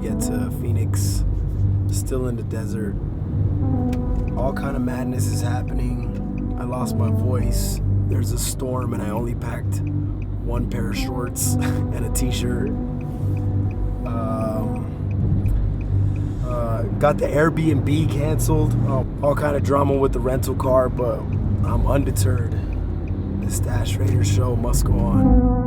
get to Phoenix. Still in the desert. All kind of madness is happening. I lost my voice. There's a storm and I only packed one pair of shorts and a t-shirt. Got the Airbnb canceled. All kind of drama with the rental car, but I'm undeterred. The Stash Raiders show must go on.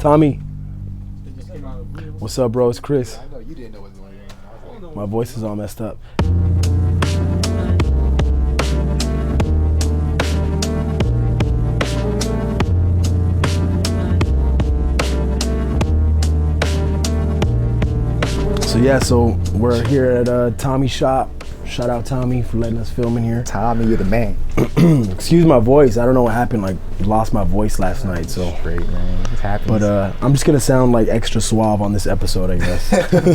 Tommy, what's up, bro? It's Chris. I know you didn't know what was going on. My voice is all messed up. So we're here at Tommy's shop. Shout out Tommy for letting us film in here. Tommy, you're the man. Excuse my voice. I don't know what happened. Like, lost my voice last night. So great, man. It happens. But I'm just gonna sound like extra suave on this episode, I guess.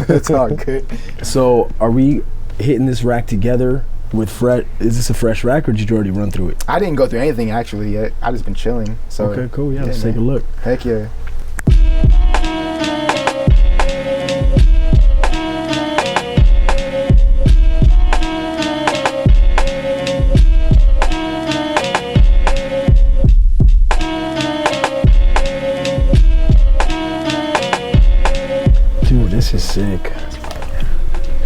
It's all good. So, are we hitting this rack together with Fred? Is this a fresh rack, or did you already run through it? I didn't go through anything actually yet. I just been chilling. So okay, cool. Yeah, let's take a look. Heck yeah. This is sick.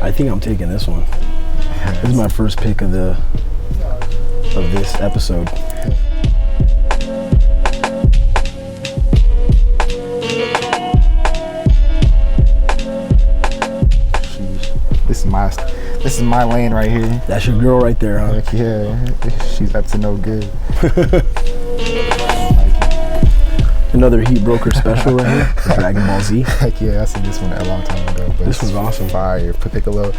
I think I'm taking this one. This is my first pick of this episode. This is my lane right here. That's your girl right there, huh? Heck yeah. She's up to no good. Another Heat Broker special right here for Dragon Ball Z. Heck yeah, I seen this one a long time ago. But this was awesome. Fire. Piccolo.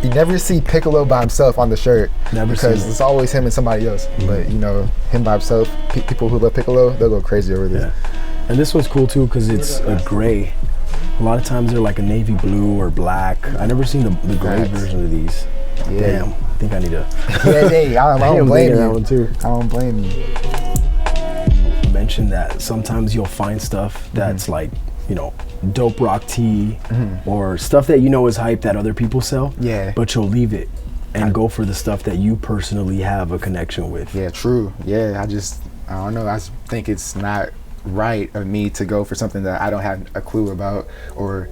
You never see Piccolo by himself on the shirt. Never because it's always him and somebody else. But you know, him by himself, people who love Piccolo, they'll go crazy over this. Yeah. And this one's cool too because it's a gray. A lot of times they're like a navy blue or black. I never seen the gray version of these. Yeah. Damn, I think I need to. I don't blame you. That one too. I don't blame you. Mentioned that sometimes you'll find stuff that's like, you know, dope rock tee or stuff that you know is hype that other people sell. Yeah. But you'll leave it and go for the stuff that you personally have a connection with. Yeah, true. Yeah, I don't know. I just think it's not right of me to go for something that I don't have a clue about, or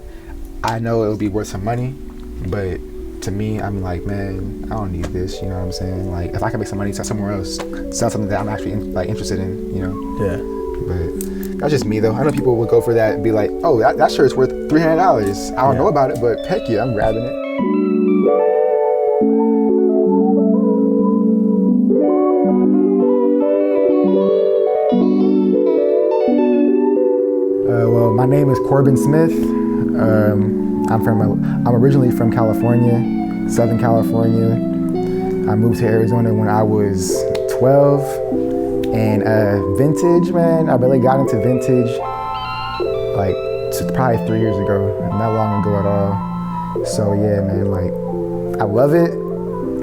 I know it'll be worth some money, but to me, I'm like, man, I don't need this. You know what I'm saying? Like, if I can make some money somewhere else, sell something that I'm actually interested in. You know? Yeah. But that's just me, though. I know people would go for that and be like, oh, that shirt's worth $300. I don't know about it, but heck yeah, I'm grabbing it. Well, my name is Corbin Smith. I'm originally from California, Southern California. I moved to Arizona when I was 12, and vintage, man, I really got into vintage like probably 3 years ago, not long ago at all. So yeah, man, like I love it.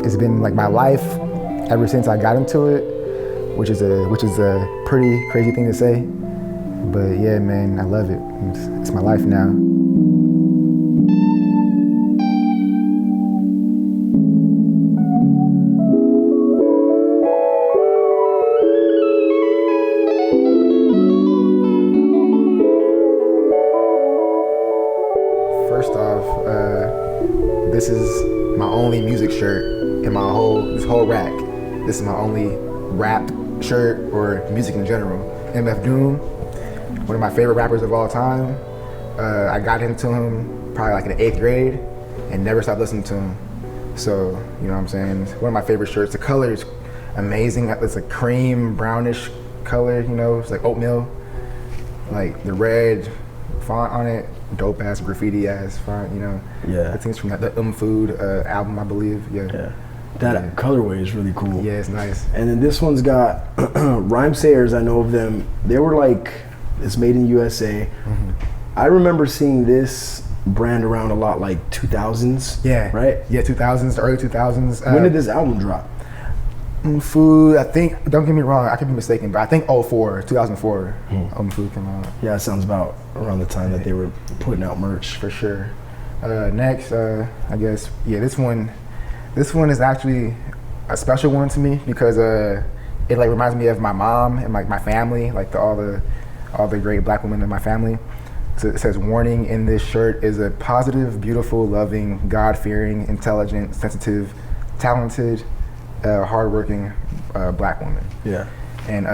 It's been like my life ever since I got into it, which is a pretty crazy thing to say. But yeah, man, I love it. It's my life now. First off, this is my only music shirt in this whole rack. This is my only rap shirt or music in general. MF Doom, one of my favorite rappers of all time. I got into him probably like in the 8th grade and never stopped listening to him. So, you know what I'm saying? It's one of my favorite shirts. The color is amazing. It's a cream brownish color, you know, it's like oatmeal. Like the red font on it, dope ass graffiti ass font, you know. Yeah. I think it's from the Food album, I believe. Yeah. That colorway is really cool. Yeah, it's nice. And then this one's got Rhyme Sayers. I know of them. They were like, it's made in USA. Mm-hmm. I remember seeing this brand around a lot, like 2000s. Yeah. Right? Yeah, 2000s, early 2000s. When did this album drop? Food, I think, don't get me wrong, I could be mistaken, but I think 2004, Food came out. Yeah, it sounds about around the time that they were putting out merch. For sure. Next, I guess, yeah, this one is actually a special one to me because it like reminds me of my mom and like my family, like all the great black women in my family. So it says, warning in this shirt is a positive, beautiful, loving, God-fearing, intelligent, sensitive, talented, hardworking black woman. Yeah. And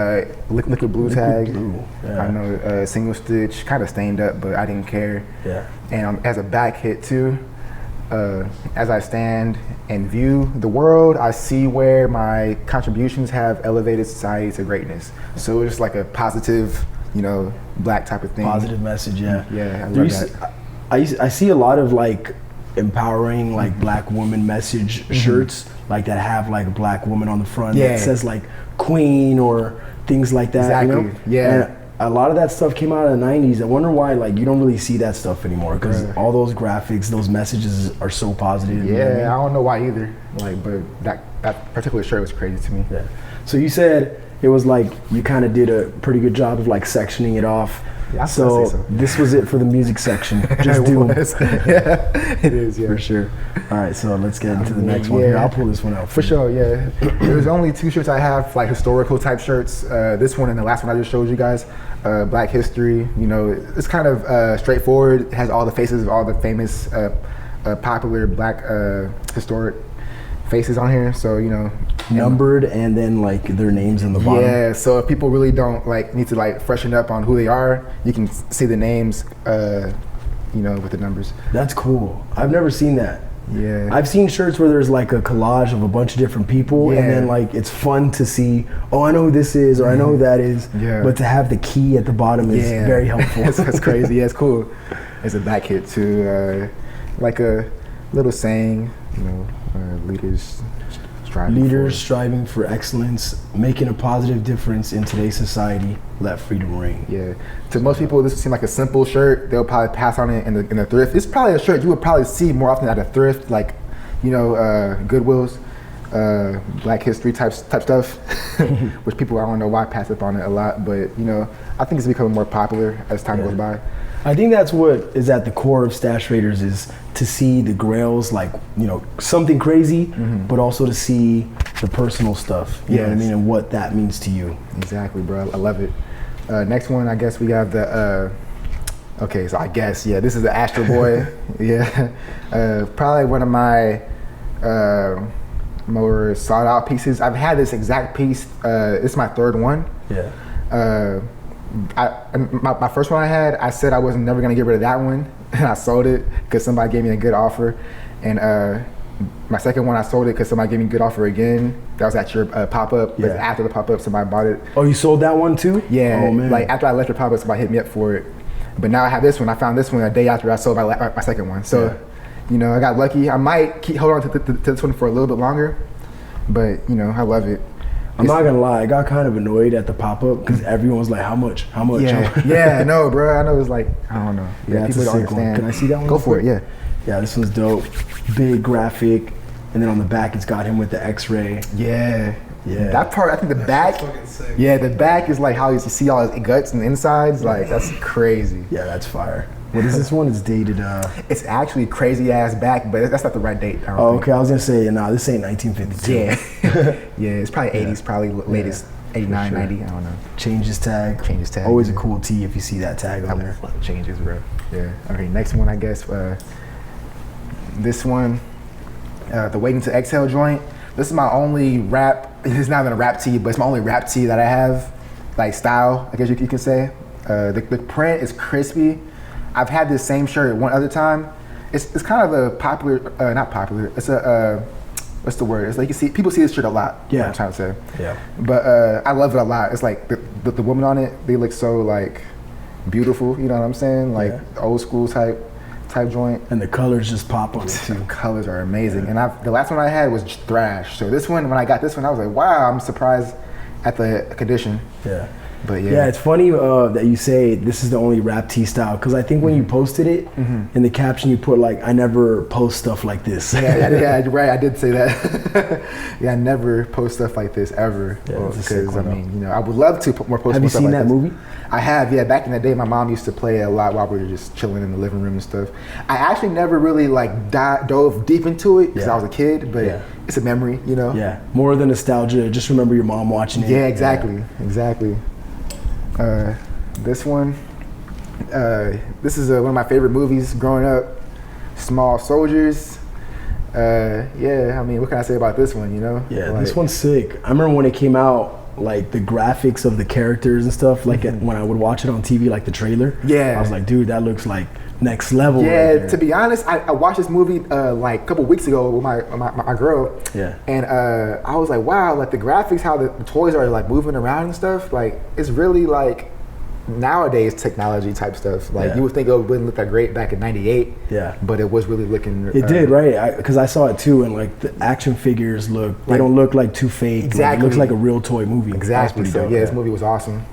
liquid blue tag. Blue. Yeah. I know single stitch, kind of stained up, but I didn't care. Yeah. And as a back hit too, as I stand and view the world, I see where my contributions have elevated society to greatness. So it's like a positive, you know, black type of thing. Positive message, yeah. Yeah, I love that. I see a lot of like empowering like black woman message shirts like that have like a black woman on the front that says like queen or things like that. Exactly. You know? Yeah. And a lot of that stuff came out in the 90s. I wonder why like you don't really see that stuff anymore because all those graphics, those messages are so positive. Yeah, you know what I mean? I don't know why either. Like, but that particular shirt was crazy to me. Yeah. So you said it was like you kind of did a pretty good job of like sectioning it off. Yeah, so, so this was it for the music section. Just It Doom. was. Yeah, it is. Yeah, For sure. All right, so let's get into the next one. Here, I'll pull this one out For sure, yeah. There's only 2 shirts I have, like historical type shirts. This one and the last one I just showed you guys, Black History. You know, it's kind of straightforward. It has all the faces of all the famous, popular Black historic faces on here. So, you know. Numbered and then like their names in the bottom. Yeah, so if people really don't like need to like freshen up on who they are, you can see the names, you know, with the numbers. That's cool. I've never seen that. Yeah. I've seen shirts where there's like a collage of a bunch of different people and then like it's fun to see, oh, I know who this is or I know who that is. Yeah. But to have the key at the bottom is very helpful. That's crazy. Yeah, it's cool. It's a back hit too. Like a little saying, you know, leaders striving for excellence, making a positive difference in today's society. Let freedom ring. Yeah. To most people, this would seem like a simple shirt. They'll probably pass on it in the thrift. It's probably a shirt you would probably see more often at a thrift, like, you know, Goodwill's, Black History type stuff, which people, I don't know why, pass up on it a lot. But, you know, I think it's becoming more popular as time goes by. I think that's what is at the core of Stash Raiders is to see the grails, like, you know, something crazy, but also to see the personal stuff, you know what I mean, and what that means to you. Exactly, bro. I love it. Next one, I guess we have the, okay, so I guess, yeah, this is the Astro Boy. Yeah. Probably one of my more sought out pieces. I've had this exact piece, it's my 3rd one. Yeah. My first one I had, I said I wasn't never gonna get rid of that one, and I sold it because somebody gave me a good offer. And my second one, I sold it because somebody gave me a good offer again. That was at your pop-up, but after the pop-up, somebody bought it. Oh, you sold that one too? Yeah, oh, man. Like after I left your pop-up, somebody hit me up for it. But now I have this one. I found this one a day after I sold my second one. So, you know, I got lucky. I might hold on to this one for a little bit longer, but you know, I love it. I'm not gonna lie, I got kind of annoyed at the pop-up because everyone was like, how much? Yeah, no, bro, I know it's like, I don't know. Yeah, people don't understand. Can I see that one? Go for it, yeah. Yeah, this one's dope. Big graphic, and then on the back it's got him with the X-ray. Yeah. Yeah. That part, I think the back, yeah, the back is like how you see all his guts and the insides, like that's crazy. Yeah, that's fire. What is this one? It's dated. It's actually crazy ass back, but that's not the right date. Oh, okay. I was gonna say, nah, this ain't 1952. Yeah, yeah, it's probably 80s, probably latest 89, sure. 90. I don't know. Changes tag. Always a cool tee if you see that tag on there. Changes, bro. Yeah. Okay, next one, I guess. This one, the Waiting to Exhale joint. This is my only rap it's not even a rap tee, but it's my only rap tee that I have, like style, I guess you could say. The print is crispy. I've had this same shirt one other time. It's kind of a popular, not popular. It's a what's the word? It's like you see people see this shirt a lot. Yeah, I'm trying to say. Yeah. But I love it a lot. It's like the women on it, they look so like beautiful. You know what I'm saying? Like old school type joint. And the colors just pop on it too. The colors are amazing. And the last one I had was thrash. So this one, when I got this one, I was like, wow, I'm surprised at the condition. Yeah. But yeah, it's funny that you say this is the only rap tee style, because I think when you posted it, in the caption you put like, I never post stuff like this. yeah, you're right. I did say that. Yeah, I never post stuff like this ever. Because I mean, you know, I would love to post more stuff like this. Have you seen that movie? I have. Yeah, back in the day, my mom used to play it a lot while we were just chilling in the living room and stuff. I actually never really like dove deep into it because I was a kid, but it's a memory, you know. Yeah, more than nostalgia. Just remember your mom watching it. Yeah, exactly. This one, this is one of my favorite movies growing up, Small Soldiers. Yeah, I mean, what can I say about this one, you know? Yeah, like, this one's sick. I remember when it came out, like the graphics of the characters and stuff, like when I would watch it on TV, like the trailer. Yeah. I was like, dude, that looks like next level. Yeah, right, to be honest, I watched this movie like a couple weeks ago with my girl. Yeah. And I was like, wow, like the graphics, how the toys are like moving around and stuff, like it's really like nowadays technology type stuff. Like you would think it wouldn't look that great back in '98. Yeah. But it was really looking. It did, right? Because I saw it too, and like the action figures they don't look like too fake. Exactly. Like, it looks like a real toy movie. Exactly. So yeah, this movie was awesome.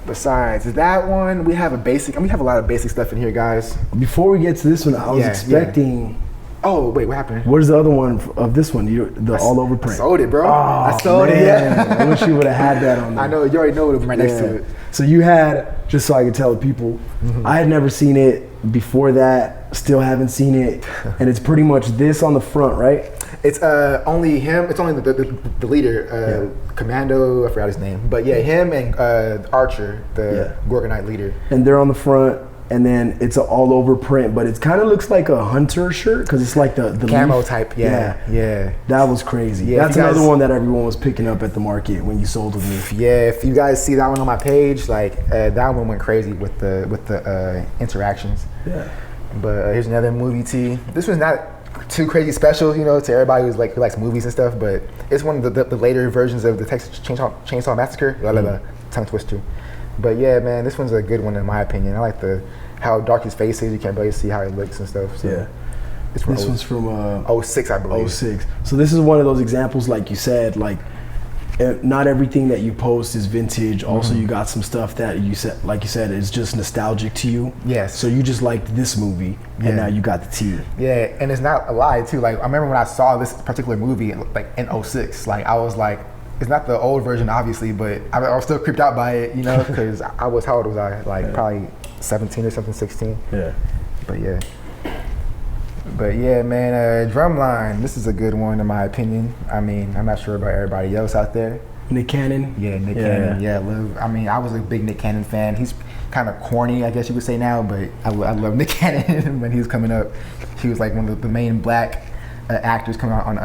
Besides that one, we have a lot of basic stuff in here, guys. Before we get to this one, I was expecting. Yeah. Oh wait, what happened? What is the other one of this one? The all over print. I sold it, bro. Oh, I sold it. Yeah. I wish you would have had that on there. I know, you already know it was right next to it. So you had, just so I could tell the people, I had never seen it before that, still haven't seen it, and it's pretty much this on the front, right? It's only him. It's only the leader, Commando. I forgot his name, but yeah, him and Archer, the Gorgonite leader. And they're on the front, and then it's an all over print, but it kind of looks like a hunter shirt because it's like the camo leaf. type. Yeah. That was crazy. Yeah, that's another one that everyone was picking up at the market when you sold with me. Yeah, if you guys see that one on my page, like that one went crazy with the interactions. Yeah. But here's another movie tee. This one's not too crazy special, you know, to everybody who likes movies and stuff, but it's one of the later versions of the Texas Chainsaw Massacre. Tongue twister. But yeah, man, this one's a good one in my opinion. I like how dark his face is. You can't really see how he looks and stuff. So this one's from 06, I believe. 06. So this is one of those examples, like you said, like not everything that you post is vintage. Also, you got some stuff that you said, like you said, is just nostalgic to you. Yes. So you just liked this movie, and now you got the tee. Yeah, and it's not a lie too. Like I remember when I saw this particular movie, like in 06, like I was like, it's not the old version, obviously, but I was still creeped out by it, you know, because how old was I? Like probably 17 or something, 16. Yeah. But yeah, man, Drumline, this is a good one in my opinion. I mean, I'm not sure about everybody else out there. Nick Cannon? Yeah, Nick Cannon. Yeah, I mean, I was a big Nick Cannon fan. He's kind of corny, I guess you would say now, but I love Nick Cannon when he was coming up. He was like one of the main black actors coming out on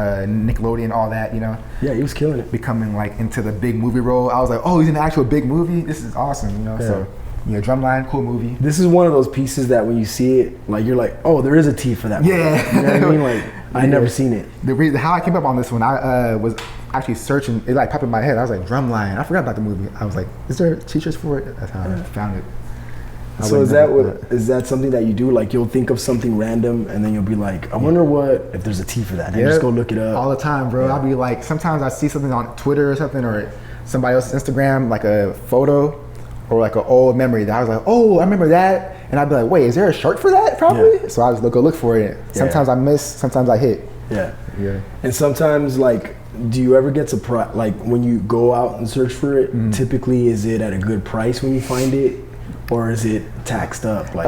Nickelodeon, all that, you know. Yeah, he was killing it. Becoming like into the big movie role. I was like, oh, he's in an actual big movie? This is awesome, you know. So yeah, Drumline, cool movie. This is one of those pieces that when you see it, like you're like, oh, there is a T for that. Yeah. You know what I mean? Like, I never seen it. The reason how I came up on this one, I was actually searching, it like popped in my head. I was like, Drumline. I forgot about the movie. I was like, is there t-shirts for it? That's how I found it. So is that something that you do? Like you'll think of something random and then you'll be like, I wonder if there's a T for that. And you just go look it up. All the time, bro. I'll be like, sometimes I see something on Twitter or something or somebody else's Instagram, like a photo or like an old memory that I was like, oh, I remember that. And I'd be like, wait, is there a shirt for that? Probably. Yeah. So I just go look for it. Sometimes I miss, sometimes I hit. Yeah. And sometimes like, do you ever get surprised, like when you go out and search for it, typically is it at a good price when you find it? Or is it taxed up? Like,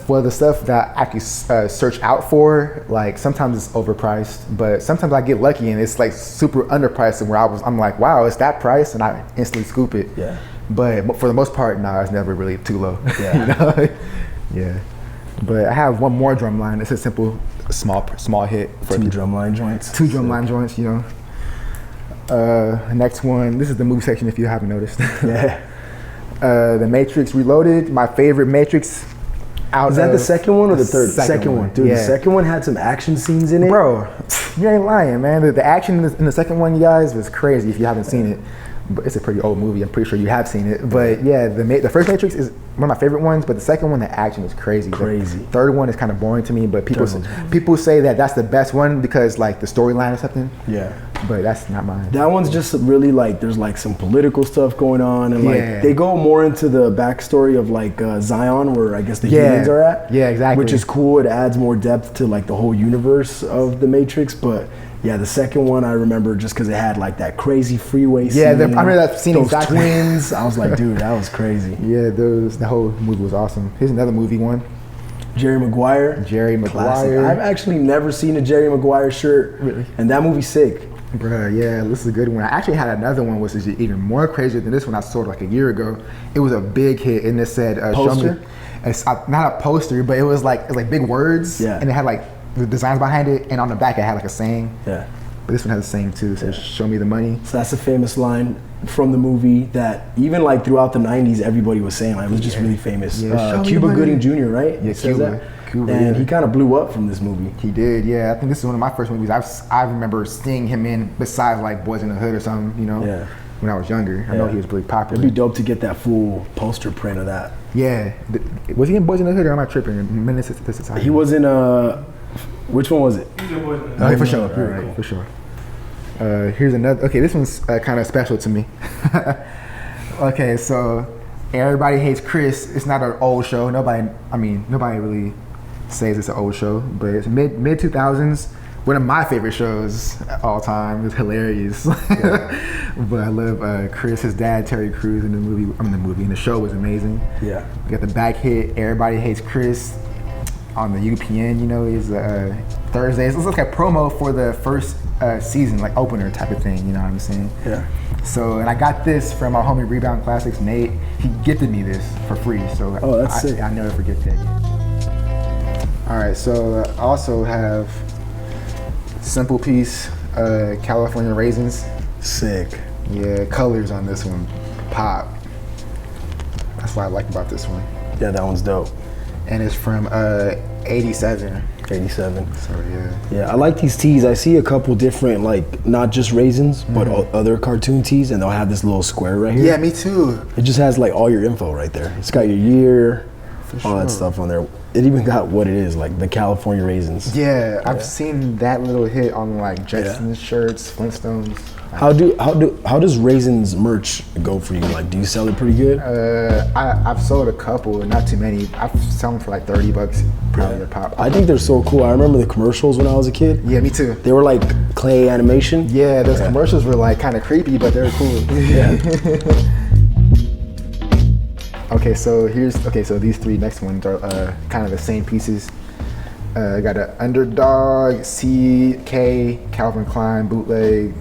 well, the stuff that I actually search out for, like sometimes it's overpriced, but sometimes I get lucky and it's like super underpriced, and I'm like, wow, it's that price, and I instantly scoop it. Yeah. But for the most part, no, it's never really too low. Yeah. You know? Yeah. But I have one more Drumline. It's a simple, small hit. For 2 Drumline joints. 2 Drumline joints, you know. Next one. This is the movie section if you haven't noticed. Yeah. The Matrix Reloaded. My favorite Matrix. Is that the second one or the third? Second one. Dude, Yeah. the second one had some action scenes in it. Bro, you ain't lying, man. The action in the second one, you guys, was crazy if you haven't seen it. But it's a pretty old movie. I'm pretty sure you have seen it. But yeah, the first Matrix is one of my favorite ones. But the second one, the action was crazy. Crazy. The third one is kind of boring to me. But Third one's- people say that that's the best one because like the storyline or something. Yeah. But that's not mine. That one's just really like, there's like some political stuff going on, and like Yeah. they go more into the backstory of like Zion, where I guess the humans are at. Yeah, exactly. Which is cool. It adds more depth to like the whole universe of the Matrix. But yeah, the second one I remember just because it had like that crazy freeway scene. Yeah, I remember that scene Those exactly. twins. I was like, dude, that was crazy. Yeah, the whole movie was awesome. Here's another movie one. Jerry Maguire. Jerry Classic. Maguire. I've actually never seen a Jerry Maguire shirt. Really? And that movie's sick. Bruh, yeah, this is a good one. I actually had another one which is even more crazier than this one I saw like a year ago. It was a big hit and it said, Poster? show me. It's not a poster, but it was like big words. Yeah. And it had like the designs behind it, and on the back it had like a saying. Yeah. But this one has a saying too. It says, show me the money. So that's a famous line from the movie that even like throughout the 90s, everybody was saying. Like, it was just really famous. Yeah, show me Cuba the money. Gooding Jr., right? Yeah, It says Cuba. that. Cuba, And yeah. he kind of blew up from this movie. He did, yeah. I think this is one of my first movies I remember seeing him in, besides like Boys in the Hood or something, you know, Yeah. when I was younger. I know Yeah. he was really popular. It'd be dope to get that full poster print of that. Yeah. Was he in Boys in the Hood or am I tripping? Menace to Society. He was in, which one was it? Okay, for sure. Very All right, cool. for sure. Here's another. Okay, this one's kind of special to me. Okay, so Everybody Hates Chris. It's not an old show. Nobody really says it's an old show, but it's mid 2000s. One of my favorite shows all time. It's hilarious. But I love Chris, his dad, Terry Crews in the movie. In the show was amazing. Yeah. We got the back hit, Everybody Hates Chris, on the UPN, you know, is Thursdays. It's like a promo for the first season, like opener type of thing, you know what I'm saying? Yeah. So, and I got this from our homie Rebound Classics, Nate. He gifted me this for free, so Oh, that's sick. I never forget that. All right, so I also have Simple Piece, California Raisins. Sick. Yeah, colors on this one, pop. That's what I like about this one. Yeah, that one's dope. And it's from 87. 87. So yeah. Yeah, I like these tees. I see a couple different, like, not just raisins, but other cartoon tees, and they'll have this little square right here. Yeah, me too. It just has, like, all your info right there. It's got your year, For all that sure. stuff on there. It even got what it is, like the California raisins. Yeah, I've seen that little hit on like Jetsons shirts, Flintstones. How does raisins merch go for you? Like, do you sell it pretty good? I've sold a couple, not too many. I've sold them for like $30, probably a pop. I think they're so cool. I remember the commercials when I was a kid. Yeah, me too. They were like clay animation. Yeah, those commercials were like kind of creepy, but they were cool. Yeah. Okay, so these three next ones are kind of the same pieces. I got an Underdog, CK, Calvin Klein, bootleg,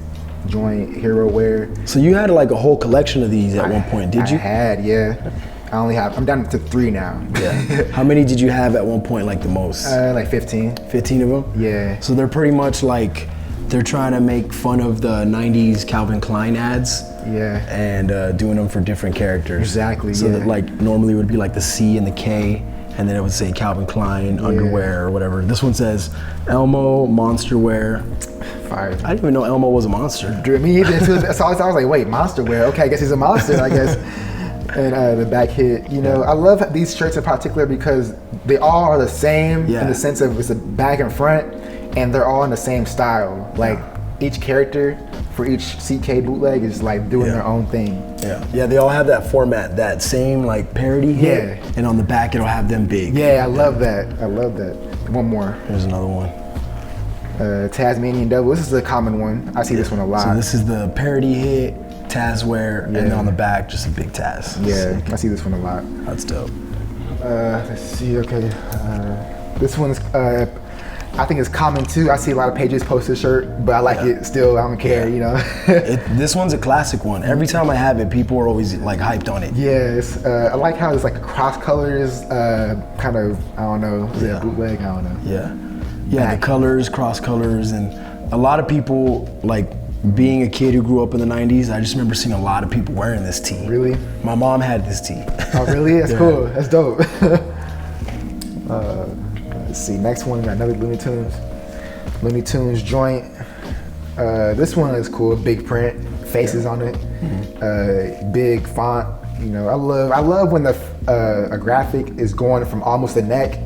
joint, hero wear. So you had like a whole collection of these at one point, did you? I had, yeah. I'm down to 3 now. Yeah. How many did you have at one point, like the most? Like 15. 15 of them? Yeah. So they're pretty much like, they're trying to make fun of the 90s Calvin Klein ads. Yeah. And doing them for different characters. Exactly, So yeah. that like normally it would be like the C and the K, and then it would say Calvin Klein underwear or whatever. This one says Elmo monster wear. Fire. I didn't even know Elmo was a monster. Me either. So I was like, wait, monster wear? Okay, I guess he's a monster, I guess. And the back hit, you know, I love these shirts in particular because they all are the same in the sense of it's a back and front, and they're all in the same style. Like each character for each CK bootleg is like doing their own thing. Yeah, they all have that format, that same like parody hit, and on the back it'll have them big. Yeah, I love that. One more. Here's another one. Tasmanian Devil. This is a common one. I see this one a lot. So this is the parody hit, Taz wear, and then on the back just a big Taz. Yeah, I see this one a lot. That's dope. Let's see, okay. This one's, I think it's common too. I see a lot of pages post this shirt, but I like it still. I don't care, you know. This one's a classic one. Every time I have it, people are always like hyped on it. Yes, I like how it's like cross colors, kind of, I don't know, is it a bootleg? I don't know. Yeah, the colors, cross colors, and a lot of people like being a kid who grew up in the 90s, I just remember seeing a lot of people wearing this tee. Really? My mom had this tee. Oh, really? That's cool. That's dope. Let's see. Next one, another Looney Tunes joint. This one is cool. Big print, faces on it. Big font. You know, I love when a graphic is going from almost the neck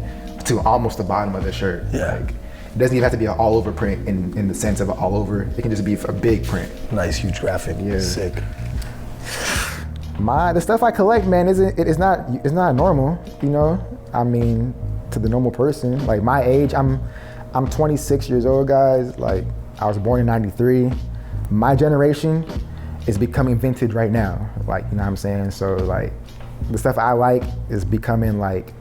to almost the bottom of the shirt. Yeah. Like, it doesn't even have to be an all over print in the sense of an all over. It can just be a big print. Nice, huge graphic. Yeah. Sick. The stuff I collect, man, it's not normal. You know, I mean, to the normal person, like my age, I'm 26 years old, guys. Like, I was born in '93. My generation is becoming vintage right now. Like, you know what I'm saying? So like, the stuff I like is becoming like,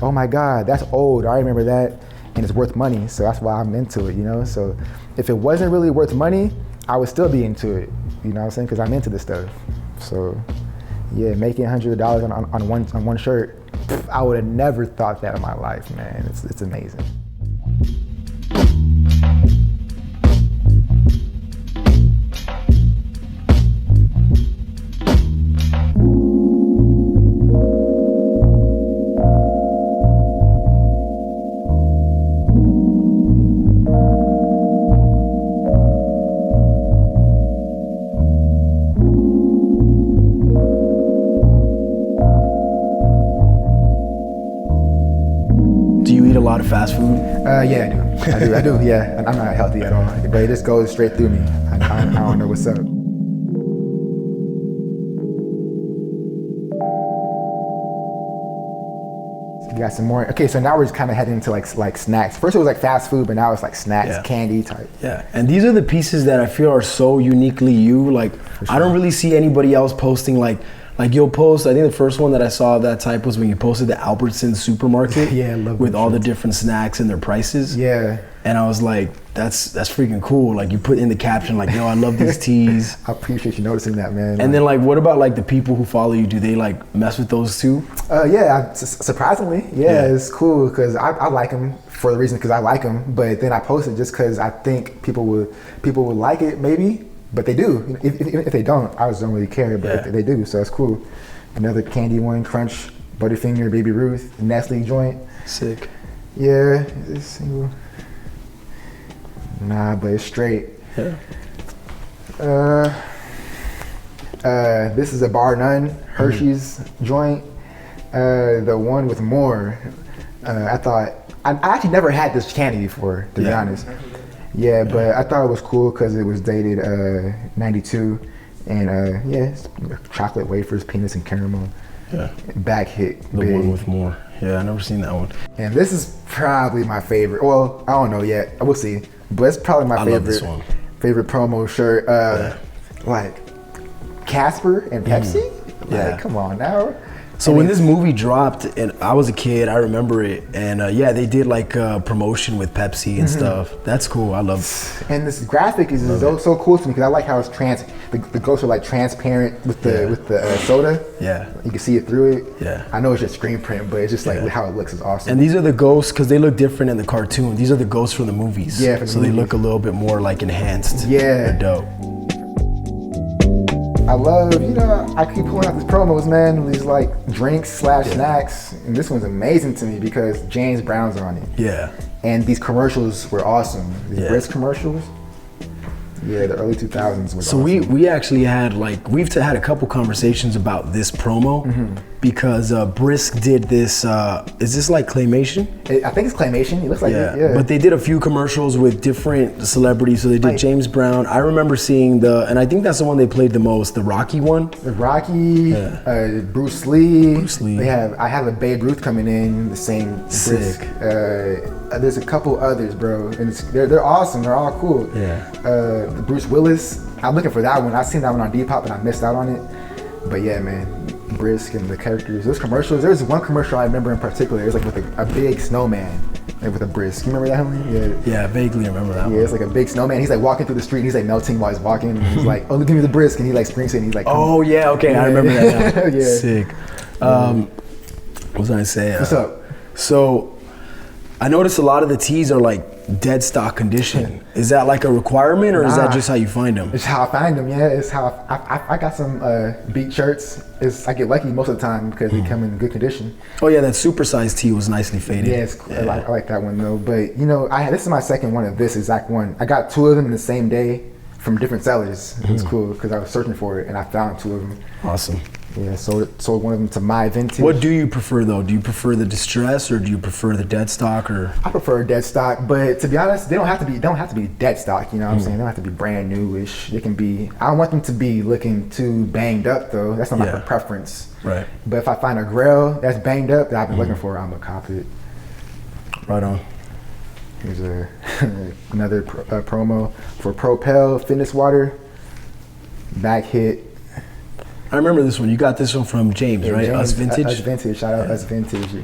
oh my God, that's old. I remember that. And it's worth money, so that's why I'm into it, you know? So if it wasn't really worth money, I would still be into it, you know what I'm saying? Because I'm into this stuff. So yeah, making $100 on one shirt, I would have never thought that in my life, man. It's amazing. A lot of fast food? Yeah, I do. Yeah, I'm not healthy at all, but it just goes straight through me. I don't know what's up. We got some more. Okay, so now we're just kind of heading into like snacks. First it was like fast food, but now it's like snacks, candy type. Yeah, and these are the pieces that I feel are so uniquely you. Like, sure. I don't really see anybody else posting like you'll post, I think the first one that I saw of that type was when you posted the Albertsons supermarket with all the different snacks and their prices. Yeah. And I was like, that's freaking cool. Like, you put in the caption like, yo, I love these teas. I appreciate you noticing that, man. And then like, what about like the people who follow you? Do they like mess with those too? Yeah, surprisingly, yeah, it's cool because I like them for the reason because I like them, but then I post it just because I think people would like it maybe. But they do. If they don't, I just don't really care. But if they do, so it's cool. Another candy one, Crunch, Butterfinger, Baby Ruth, Nestle joint. Sick. Yeah, it's single. Nah, but it's straight. Yeah. This is a Bar None, Hershey's joint. The one with more. I actually never had this candy before, to be honest. Yeah, but I thought it was cool because it was dated 92, and it's chocolate wafers, peanuts and caramel. Yeah. Back hit. The big. one with more. Yeah, I never seen that one. And this is probably my favorite. Well, I don't know yet. We'll see. But it's probably my favorite promo shirt. Like Casper and Pepsi. Like, come on now. So when this movie dropped, and I was a kid, I remember it, and they did like a promotion with Pepsi and stuff. That's cool. I love it. And this graphic is so cool to me because I like how it's the ghosts are like transparent with the soda. Yeah. You can see it through it. Yeah. I know it's just screen print, but it's just like how it looks is awesome. And these are the ghosts because they look different in the cartoon. These are the ghosts from the movies. Yeah. So they look a little bit more like enhanced. Yeah. They're dope. I love, I keep pulling out these promos, man, these like drinks / snacks, and this one's amazing to me because James Brown's on it. Yeah. And these commercials were awesome. These Brisk commercials. Yeah, the early 2000s was so awesome. we actually had we've had a couple conversations about this promo because Brisk did this, is this like claymation? I think it's claymation, it looks like it, yeah. But they did a few commercials with different celebrities, so they did James Brown. I remember seeing and I think that's the one they played the most, the Rocky one. The Rocky, Bruce Lee. I have a Babe Ruth coming in, the same Brisk. There's a couple others, bro, and they're awesome, they're all cool. Yeah. Bruce Willis, I'm looking for that one. I seen that one on Depop and I missed out on it. But yeah, man, Brisk and the characters. Those commercials, there's one commercial I remember in particular. It was like with a big snowman, like with a Brisk. You remember that one? Yeah, I vaguely remember that one. Yeah, it's like a big snowman. He's like walking through the street and he's like melting while he's walking. And he's like, oh, give me the Brisk. And he like springs it and he's like, oh yeah, okay, I remember that now. Yeah. Sick. What was I saying? What's up? So I noticed a lot of the tees are like dead stock condition. Is that like a requirement, or is that just how you find them? It's how I find them, yeah. It's how I got some beat shirts. I get lucky most of the time because they come in good condition. Oh yeah, that supersized tee was nicely faded. Yeah, I like that one though. But you know, this is my second one of this exact one. I got 2 of them in the same day from different sellers. It was cool because I was searching for it and I found 2 of them. Awesome. Yeah, sold one of them to My Vintage. What do you prefer though? Do you prefer the distress or do you prefer the dead stock? Or I prefer dead stock, but to be honest, they don't have to be dead stock. You know what I'm saying? They don't have to be brand newish. They can be. I don't want them to be looking too banged up though. That's not my preference. Right. But if I find a Grail that's banged up that I've been looking for, I'm gonna cop it. Right on. Here's another promo for Propel Fitness Water. Back hit. I remember this one. You got this one from James, right? James, Us Vintage? Us Vintage. Shout out Us Vintage.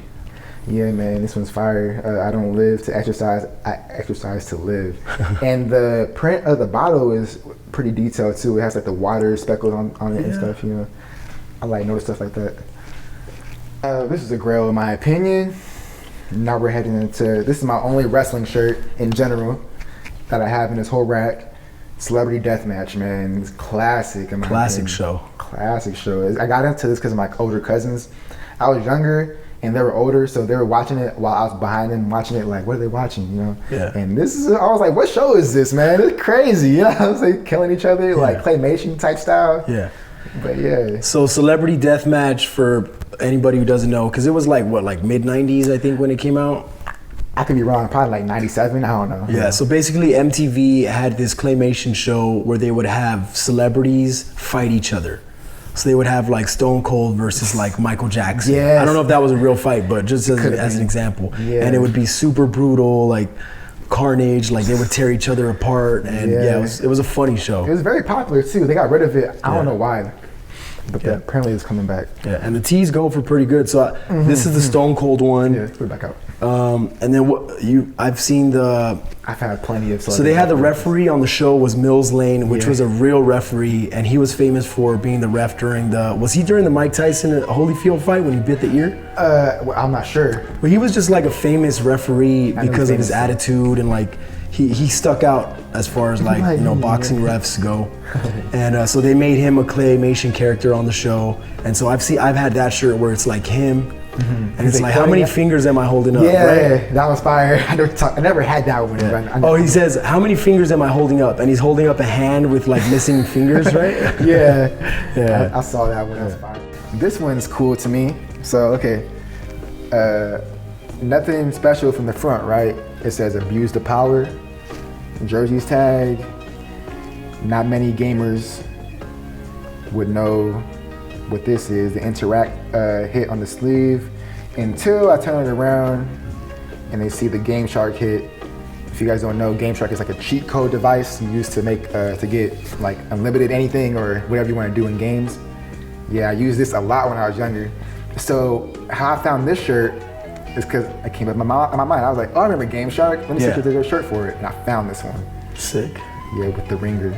Yeah, man, this one's fire. I don't live to exercise. I exercise to live. And the print of the bottle is pretty detailed too. It has like the water speckled on it and stuff, you know. I like notice stuff like that. This is a Grail in my opinion. Now we're heading into, this is my only wrestling shirt in general that I have in this whole rack. Celebrity Deathmatch, man. It's classic in my Classic opinion. show. Classic show. I got into this because of my older cousins. I was younger and they were older, so they were watching it while I was behind them watching it. Like, what are they watching? You know? Yeah. And I was like, what show is this, man? It's crazy. You know what I'm saying? Killing each other, like claymation type style. Yeah. But yeah. So Celebrity Deathmatch, for anybody who doesn't know, because it was like mid 90s I think when it came out. I could be wrong, probably like 97, I don't know. Yeah, so basically MTV had this claymation show where they would have celebrities fight each other. So they would have like Stone Cold versus like Michael Jackson. Yes. I don't know if that was a real fight, but just as an example. Yeah. And it would be super brutal, like carnage, like they would tear each other apart. And it was a funny show. It was very popular too. They got rid of it. I don't know why. But apparently it's coming back. Yeah, and the tees go for pretty good. So this is the Stone Cold one. Yeah, put it back out. And then I've seen I've had plenty of. So they had the referee on the show was Mills Lane, which was a real referee, and he was famous for being the ref during the Mike Tyson Holyfield fight when he bit the ear? Well, I'm not sure. But he was just like a famous referee because of his attitude and like he stuck out as far as like boxing refs go. And so they made him a claymation character on the show, and so I've had that shirt where it's like him. And it's like, how many fingers am I holding up? Yeah, that was fire. I never had that one. Oh, he says, how many fingers am I holding up? And he's holding up a hand with like missing fingers, right? Yeah. I saw that one. That was fire. This one's cool to me. So, okay. Nothing special from the front, right? It says abuse the power. Jersey's tag. Not many gamers would know what this is, the Interact hit on the sleeve, until I turn it around and they see the Game Shark hit. If you guys don't know, Game Shark is like a cheat code device you use to make to get like unlimited anything or whatever you want to do in games. Yeah, I used this a lot when I was younger. So how I found this shirt is because it came up in my mind. I was like, oh, I remember Game Shark. Let me see if there's a shirt for it, and I found this one. Sick. Yeah, with the ringer.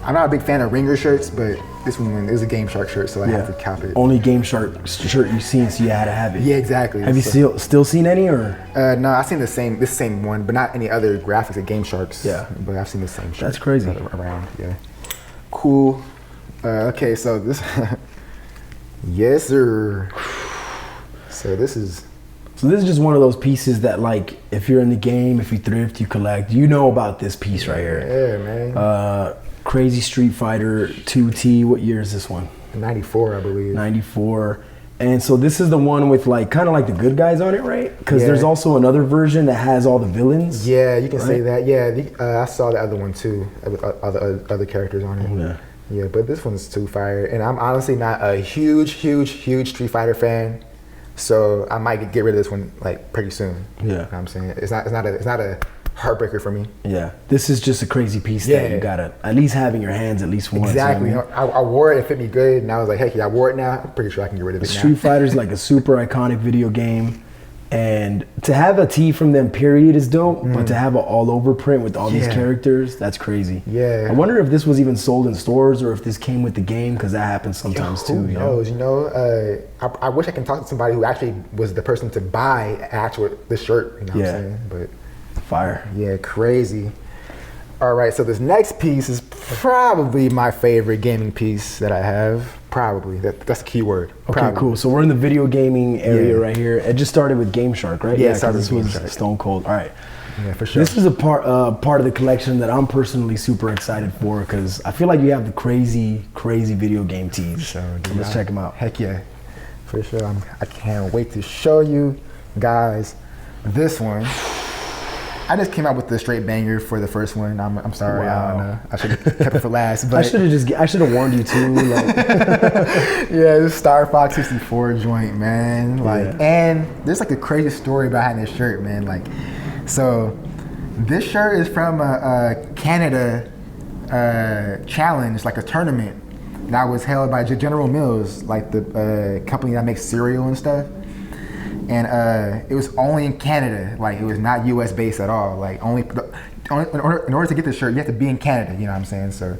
I'm not a big fan of ringer shirts, but this one is a Game Shark shirt, so I have to cop it. Only Game Shark shirt you've seen, so you had to have it. Yeah, exactly. Have you still seen any, or? No, I've seen this same one, but not any other graphics of Game Sharks. Yeah. But I've seen the same shirt. That's crazy. Around, yeah. Cool. Okay, so this, yes sir. So this is just one of those pieces that, like, if you're in the game, if you thrift, you collect, you know about this piece right here. Yeah, man. Crazy Street Fighter 2T. What year is this one? 94, I believe. 94. And so this is the one with like kind of like the good guys on it, right? Because there's also another version that has all the villains. Yeah, you can say that. Yeah, I saw the other one too, with other characters on it. Yeah. Yeah, but this one's too fire. And I'm honestly not a huge Street Fighter fan, so I might get rid of this one like pretty soon. Yeah. You know what I'm saying? It's not a heartbreaker for me. Yeah, this is just a crazy piece that you gotta at least have in your hands at least once. Exactly. You know what I mean? I wore it, it fit me good, and I was like, heck yeah, I wore it now. I'm pretty sure I can get rid of it now. Street Fighter is like a super iconic video game, And to have a tee from them, period, is dope. But to have an all-over print with all these characters, that's crazy. Yeah. I wonder if this was even sold in stores or if this came with the game, because that happens sometimes too. Who knows? You know, I wish I can talk to somebody who actually was the person to buy the shirt. You know what I'm saying? But fire. Yeah, crazy. All right, so this next piece is probably my favorite gaming piece that I have. Probably. That's the key word. Okay, Probably. cool. So we're in the video gaming area right here. It just started with Game Shark, right? Yeah, it started this with was Game Shark. Stone Cold. All right. Yeah, for sure. This is a part of the collection that I'm personally super excited for because I feel like you have the crazy video game tees. So let's check them out. Heck yeah, for sure. I can't wait to show you guys this one. I just came out with the straight banger for the first one. I'm sorry. Wow. I don't know. I should have kept it for last. But I should have warned you too. Like. Yeah, this Star Fox 64 joint, man. Like, and there's like a crazy story behind this shirt, man. Like, so this shirt is from a Canada challenge, like a tournament that was held by General Mills, like the company that makes cereal and stuff. And it was only in Canada, like it was not US based at all. Like in order to get this shirt, you have to be in Canada, you know what I'm saying? So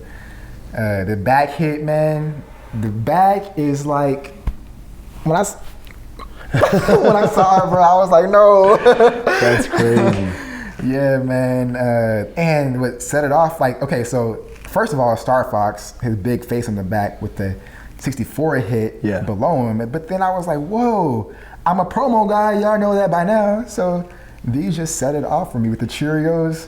the back hit, man, the back is like, when I saw it, bro, I was like, no. That's crazy. Yeah, man. And what set it off, like, okay, so first of all, Star Fox, his big face on the back with the 64 hit below him. But then I was like, whoa, I'm a promo guy. Y'all know that by now. So these just set it off for me with the Cheerios,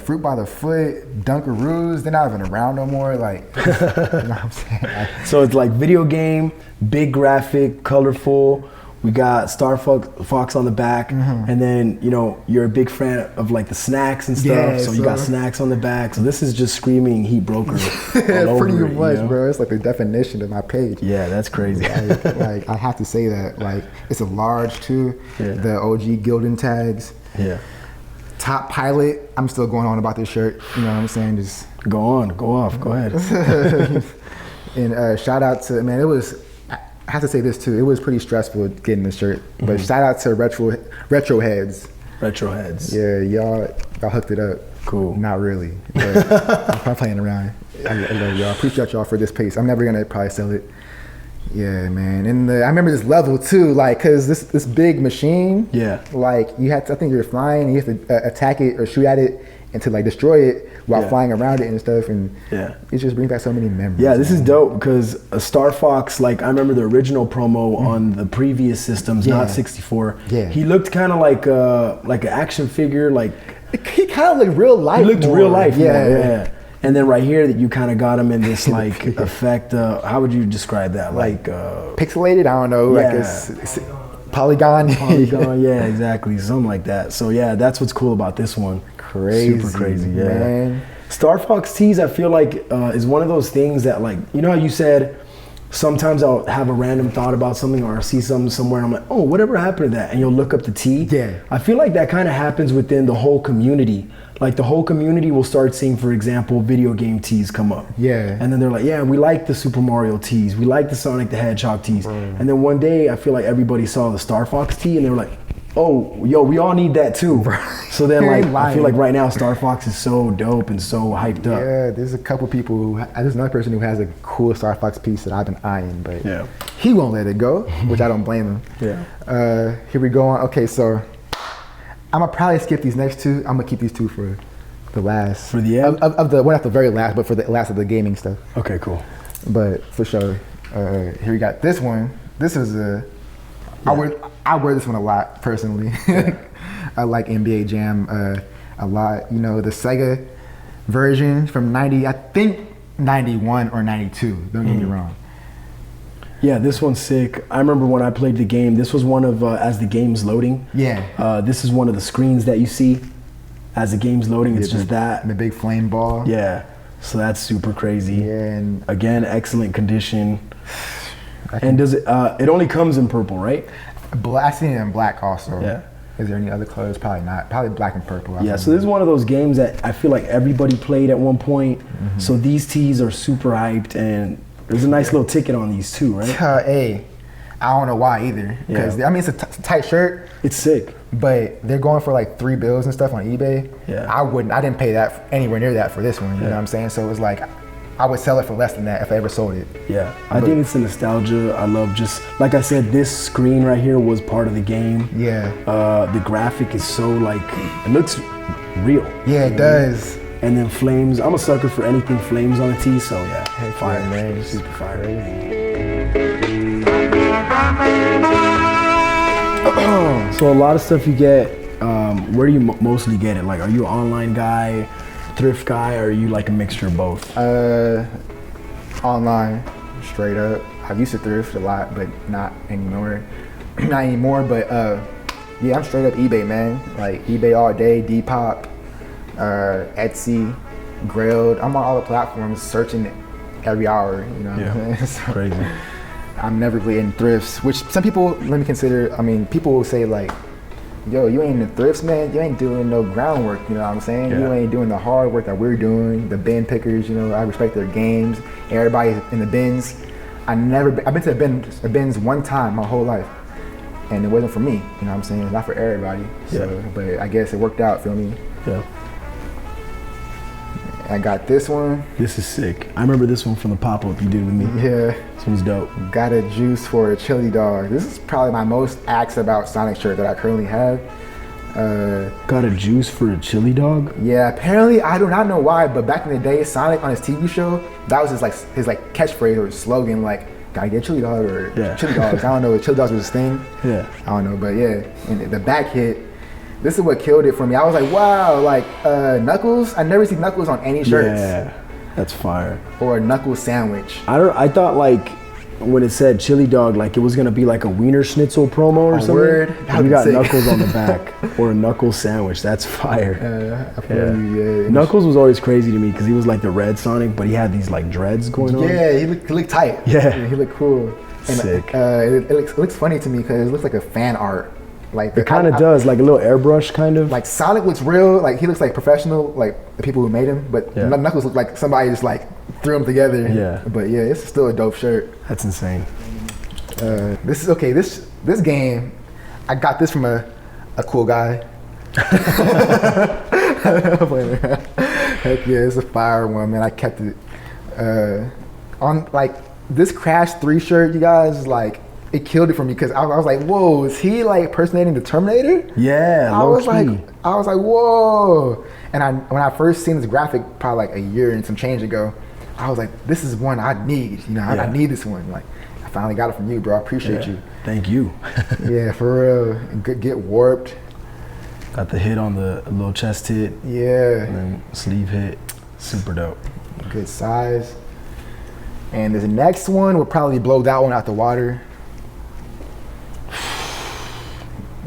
Fruit by the Foot, Dunkaroos. They're not even around no more. Like, you know what I'm saying? So it's like video game, big graphic, colorful. We got Star Fox on the back, and then, you know, you're a big fan of like the snacks and stuff, so you got snacks on the back. So this is just screaming Heat Broker all over Pretty it, much, you know? bro. It's like the definition of my page. Yeah, that's crazy. Like I have to say that. Like, it's a large too. The OG Gildan tags. Yeah. Top Pilot. I'm still going on about this shirt. You know what I'm saying? Just go off, go ahead. And shout out to, man, it was, I have to say this too, it was pretty stressful getting this shirt, but shout out to Retro Heads. Retro Heads. Yeah, y'all hooked it up. Cool. Not really, but I'm playing around. I love y'all. Appreciate y'all for this piece. I'm never gonna probably sell it. Yeah, man. And I remember this level too, like, cause this big machine. Yeah. Like you had to, I think you're flying and you have to attack it or shoot at it and to like destroy it while flying around it and stuff. And it just brings back so many memories. Yeah, this is dope because Star Fox, like I remember the original promo on the previous systems, not 64. Yeah. He looked kind of like an action figure, like. He kind of looked real life. He looked more. real life. Yeah. And then right here, that you kind of got him in this like effect. How would you describe that? Like pixelated? I don't know. Like it's polygon. Yeah, exactly. Something like that. So yeah, that's what's cool about this one. Crazy. Super crazy. Yeah. Man. Star Fox tees, I feel like is one of those things that, like, you know how you said sometimes I'll have a random thought about something or I'll see something somewhere and I'm like, oh, whatever happened to that? And you'll look up the tee. Yeah. I feel like that kind of happens within the whole community. Like the whole community will start seeing, for example, video game tees come up. Yeah. And then they're like, yeah, we like the Super Mario tees. We like the Sonic the Hedgehog tees. And then one day I feel like everybody saw the Star Fox tee and they were like, oh, yo, we all need that too. So then, like, I feel like right now Star Fox is so dope and so hyped up. Yeah, there's a couple people there's another person who has a cool Star Fox piece that I've been eyeing, but he won't let it go, which I don't blame him. Yeah. Here we go on. Okay, so I'm gonna probably skip these next two. I'm gonna keep these two for the last. For the end? Of the, well, not the very last, but for the last of the gaming stuff. Okay, cool. But for sure, here we got this one. This is I wear this one a lot personally. I like NBA Jam a lot. You know, the Sega version from 90, I think 91 or 92. Don't get me wrong. Yeah, this one's sick. I remember when I played the game, this was one of, as the game's loading. Yeah. This is one of the screens that you see as the game's loading. It's just that. And the big flame ball. Yeah. So that's super crazy. Yeah. And again, excellent condition. And does it, it only comes in purple, right? I seen it in black also. Yeah. Is there any other colors? Probably not. Probably black and purple. Yeah, so this is one of those games that I feel like everybody played at one point. So these tees are super hyped and there's a nice little ticket on these too, right? Hey, I don't know why either. Because I mean, it's a tight shirt. It's sick. But they're going for like $3 bills and stuff on eBay. Yeah. I didn't pay that anywhere near that for this one. You know what I'm saying? So it was like, I would sell it for less than that if I ever sold it. Yeah, I think it's the nostalgia. I love just, like I said, this screen right here was part of the game. Yeah. The graphic is so like, it looks real. Yeah, it does. And then flames, I'm a sucker for anything flames on the tee, so yeah. Heck fire, yeah, man. Super fire. So a lot of stuff you get, where do you mostly get it? Like, are you an online guy, thrift guy, or are you like a mixture of both? Online, straight up. I used to thrift a lot, but not anymore. Not anymore, but yeah, I'm straight up eBay, man. Like eBay all day, Depop, Etsy, Grailed. I'm on all the platforms searching every hour, you know. Yeah, so crazy. I'm never really in thrifts, which some people let me consider. I mean, people will say like, yo, you ain't in the thrifts, man. You ain't doing no groundwork, you know what I'm saying? Yeah. You ain't doing the hard work that we're doing. The bin pickers, you know, I respect their games. Everybody in the bins. I've been to the bins one time my whole life, and it wasn't for me, you know what I'm saying? It's not for everybody. So, Yeah. but I guess it worked out, feel me? Yeah. I got this one. This is sick. I remember this one from the pop-up you did with me. Yeah. This one's dope. Got a juice for a chili dog. This is probably my most asked about Sonic shirt that I currently have. Got a juice for a chili dog? Yeah, apparently I do not know why, but back in the day, Sonic on his TV show, that was his catchphrase or slogan, like gotta get chili dog or chili dogs. I don't know if chili dogs was his thing. Yeah. I don't know, but yeah, and the back hit. This is what killed it for me. I was like, wow, like Knuckles. I never see Knuckles on any shirts. Yeah, that's fire. Or a Knuckles sandwich. I thought like when it said chili dog, like it was gonna be like a Wiener Schnitzel promo or something. Word? And you got Knuckles on the back or a Knuckles sandwich. That's fire. I feel you, yeah. Knuckles was always crazy to me because he was like the red Sonic, but he had these like dreads going on. Yeah, he looked tight. Yeah. He looked cool. And, sick. It looks funny to me because it looks like a fan art. Like It kind of does, like a little airbrush kind of. Like Sonic looks real, like he looks like professional, like the people who made him, but Knuckles look like somebody just like threw them together. Yeah. But yeah, it's still a dope shirt. That's insane. This is okay, this game, I got this from a cool guy. Heck yeah, it's a fire one, man. I kept it on like this Crash 3 shirt, you guys, like it killed it for me because I was like, whoa, is he like personating the Terminator? Yeah, I was like, whoa. And when I first seen this graphic, probably like a year and some change ago, I was like, this is one I need. You know, I need this one. Like, I finally got it from you, bro. I appreciate you. Thank you. Yeah, for real. Get warped. Got the hit on the little chest hit. Yeah. And then sleeve hit. Super dope. Good size. And this next one will probably blow that one out the water.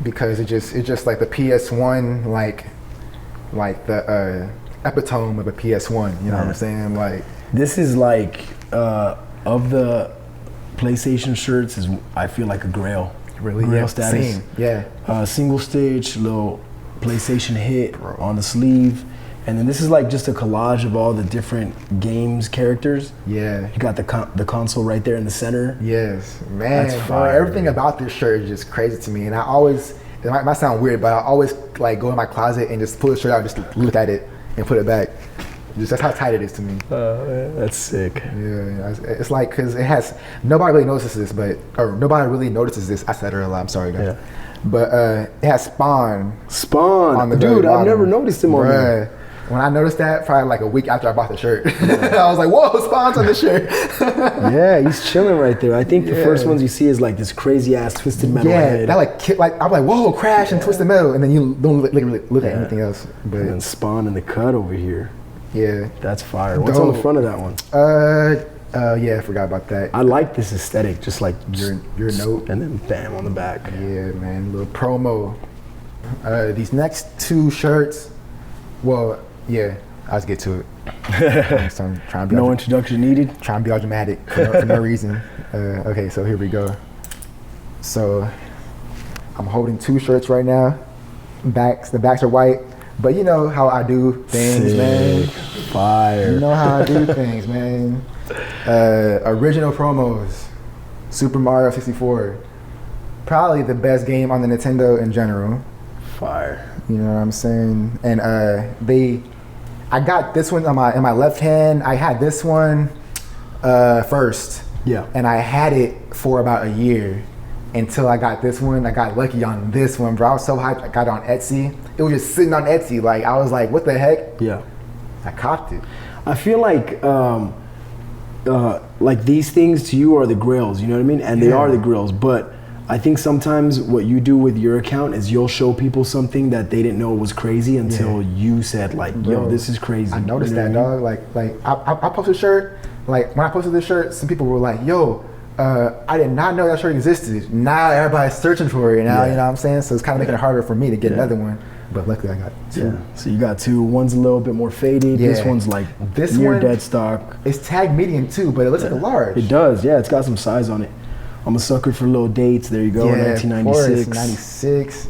Because it's just like the PS1, like the epitome of a PS1. You know what I'm saying? Like this is like of the PlayStation shirts is I feel like a Grail. Really? Grail status. Same. Yeah. Single stitch, little PlayStation hit on the sleeve. And then this is like just a collage of all the different games characters. Yeah. You got the console right there in the center. Yes, man. That's bro, fire, everything about this shirt is just crazy to me. And I always, it might sound weird, but I always like go in my closet and just pull the shirt out and just look at it and put it back. Just that's how tight it is to me. That's sick. Yeah, it's like, cause it has, nobody really notices this, or nobody really notices this. I said it a lot, I'm sorry guys. Yeah. But it has Spawn. Spawn, the dude, bottom. I've never noticed him on there. When I noticed that, probably like a week after I bought the shirt, I was like, whoa, Spawn's on the shirt. Yeah, he's chilling right there. I think the first ones you see is like this crazy ass Twisted Metal head. That I'm like, whoa, Crash and Twisted Metal, and then you don't look at anything else. But and then Spawn in the cut over here. Yeah. That's fire. What's on the front of that one? Yeah, I forgot about that. I like this aesthetic, just like your note. And then bam on the back. Yeah, man, little promo. These next two shirts, well, yeah, I'll just get to it. So I'm trying to be no introduction needed. Trying to be all dramatic for no reason. Okay, so here we go. So I'm holding two shirts right now. The backs are white, but you know how I do things, man. Fire. You know how I do things, man. Original promos. Super Mario 64. Probably the best game on the Nintendo in general. Fire. You know what I'm saying? And I got this one in my left hand. I had this one first. Yeah. And I had it for about a year until I got this one. I got lucky on this one, bro. I was so hyped. I got it on Etsy. It was just sitting on Etsy. Like, I was like, what the heck? Yeah. I copped it. I feel like these things to you are the grails, you know what I mean? And they are the grails, but I think sometimes what you do with your account is you'll show people something that they didn't know was crazy until you said like, yo, Bro, this is crazy. I noticed you know that, what I mean? dog. Like I posted a shirt. Like when I posted this shirt, some people were like, yo, I did not know that shirt existed. Now everybody's searching for it now, you know what I'm saying? So it's kind of making it harder for me to get another one. But luckily I got two. Yeah. So you got two. One's a little bit more faded. Yeah. This one's like This near one- dead stock. It's tagged medium too, but it looks like a large. It does, yeah. It's got some size on it. I'm a sucker for little dates. There you go, Yeah, 1996. 96.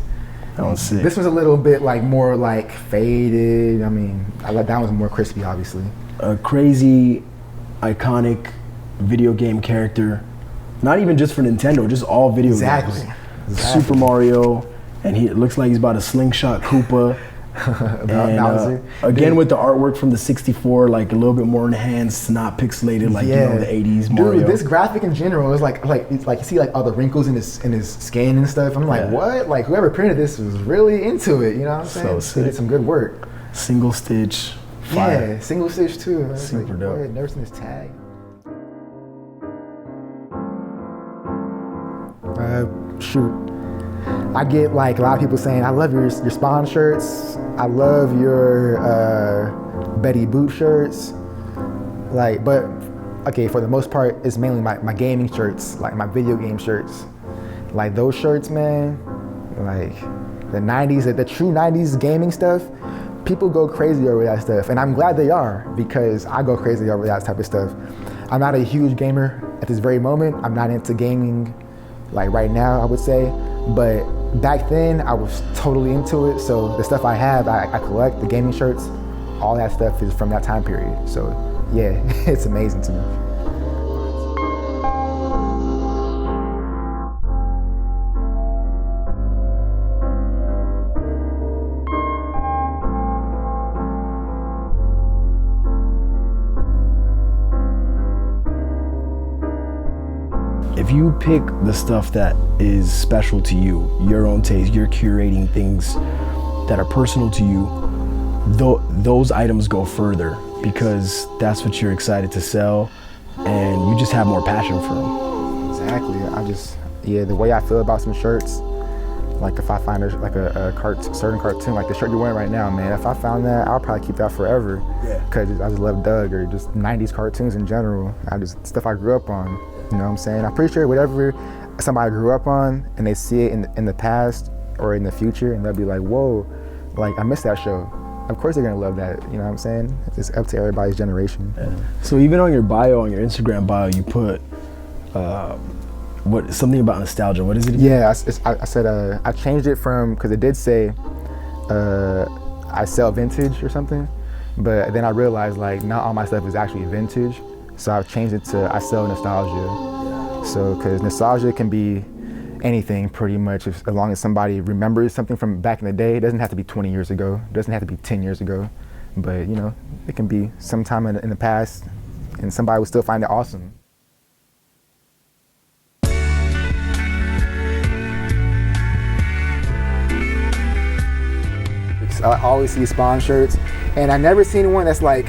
That one's sick. This one's a little bit like more like faded. I mean, I like that one's more crispy, obviously. A crazy, iconic video game character. Not even just for Nintendo, just all video Exactly. games. Super Mario, and it looks like he's about to slingshot Koopa. Bowser. Again Dude. with the artwork from the 64, like a little bit more enhanced, not pixelated like you know the 80s Mario. Dude, this graphic in general is like it's like you see like all the wrinkles in his skin and stuff. I'm like, Yeah. what? Like whoever printed this was really into it. You know what I'm saying? So They did sick. some good work. Single stitch. Fire. Yeah, single stitch too. I was Super like, dope. boy, never seen this tag. Shoot. I get like a lot of people saying, I love your Spawn shirts. I love your Betty Boop shirts. Like, but okay, for the most part, it's mainly my gaming shirts, like my video game shirts. Like those shirts, man, like the 90s, the true 90s gaming stuff, people go crazy over that stuff. And I'm glad they are, because I go crazy over that type of stuff. I'm not a huge gamer at this very moment. I'm not into gaming like right now, I would say. But back then, I was totally into it. So the stuff I have, I collect, the gaming shirts, all that stuff is from that time period. So yeah, it's amazing to me. If you pick the stuff that is special to you, your own taste, you're curating things that are personal to you, those items go further because that's what you're excited to sell and you just have more passion for them. Exactly. The way I feel about some shirts, like if I find a certain cartoon, like the shirt you're wearing right now, man, if I found that, I'll probably keep that forever. Yeah. Cause I just love Doug or just 90s cartoons in general. Stuff I grew up on, you know what I'm saying? I'm pretty sure whatever somebody grew up on and they see it in the past or in the future and they'll be like, whoa, like I missed that show. Of course they're gonna love that, you know what I'm saying? It's up to everybody's generation. Yeah. So even on your bio, on your Instagram bio, you put something about nostalgia. What is it again? Yeah, I said I changed it from, because it did say I sell vintage or something, but then I realized like not all my stuff is actually vintage, so I've changed it to I sell nostalgia. So because nostalgia can be anything pretty much, as long as somebody remembers something from back in the day. It doesn't have to be 20 years ago, it doesn't have to be 10 years ago, but you know, it can be sometime in the past and somebody will still find it awesome. I always see Spawn shirts, and I never seen one that's like,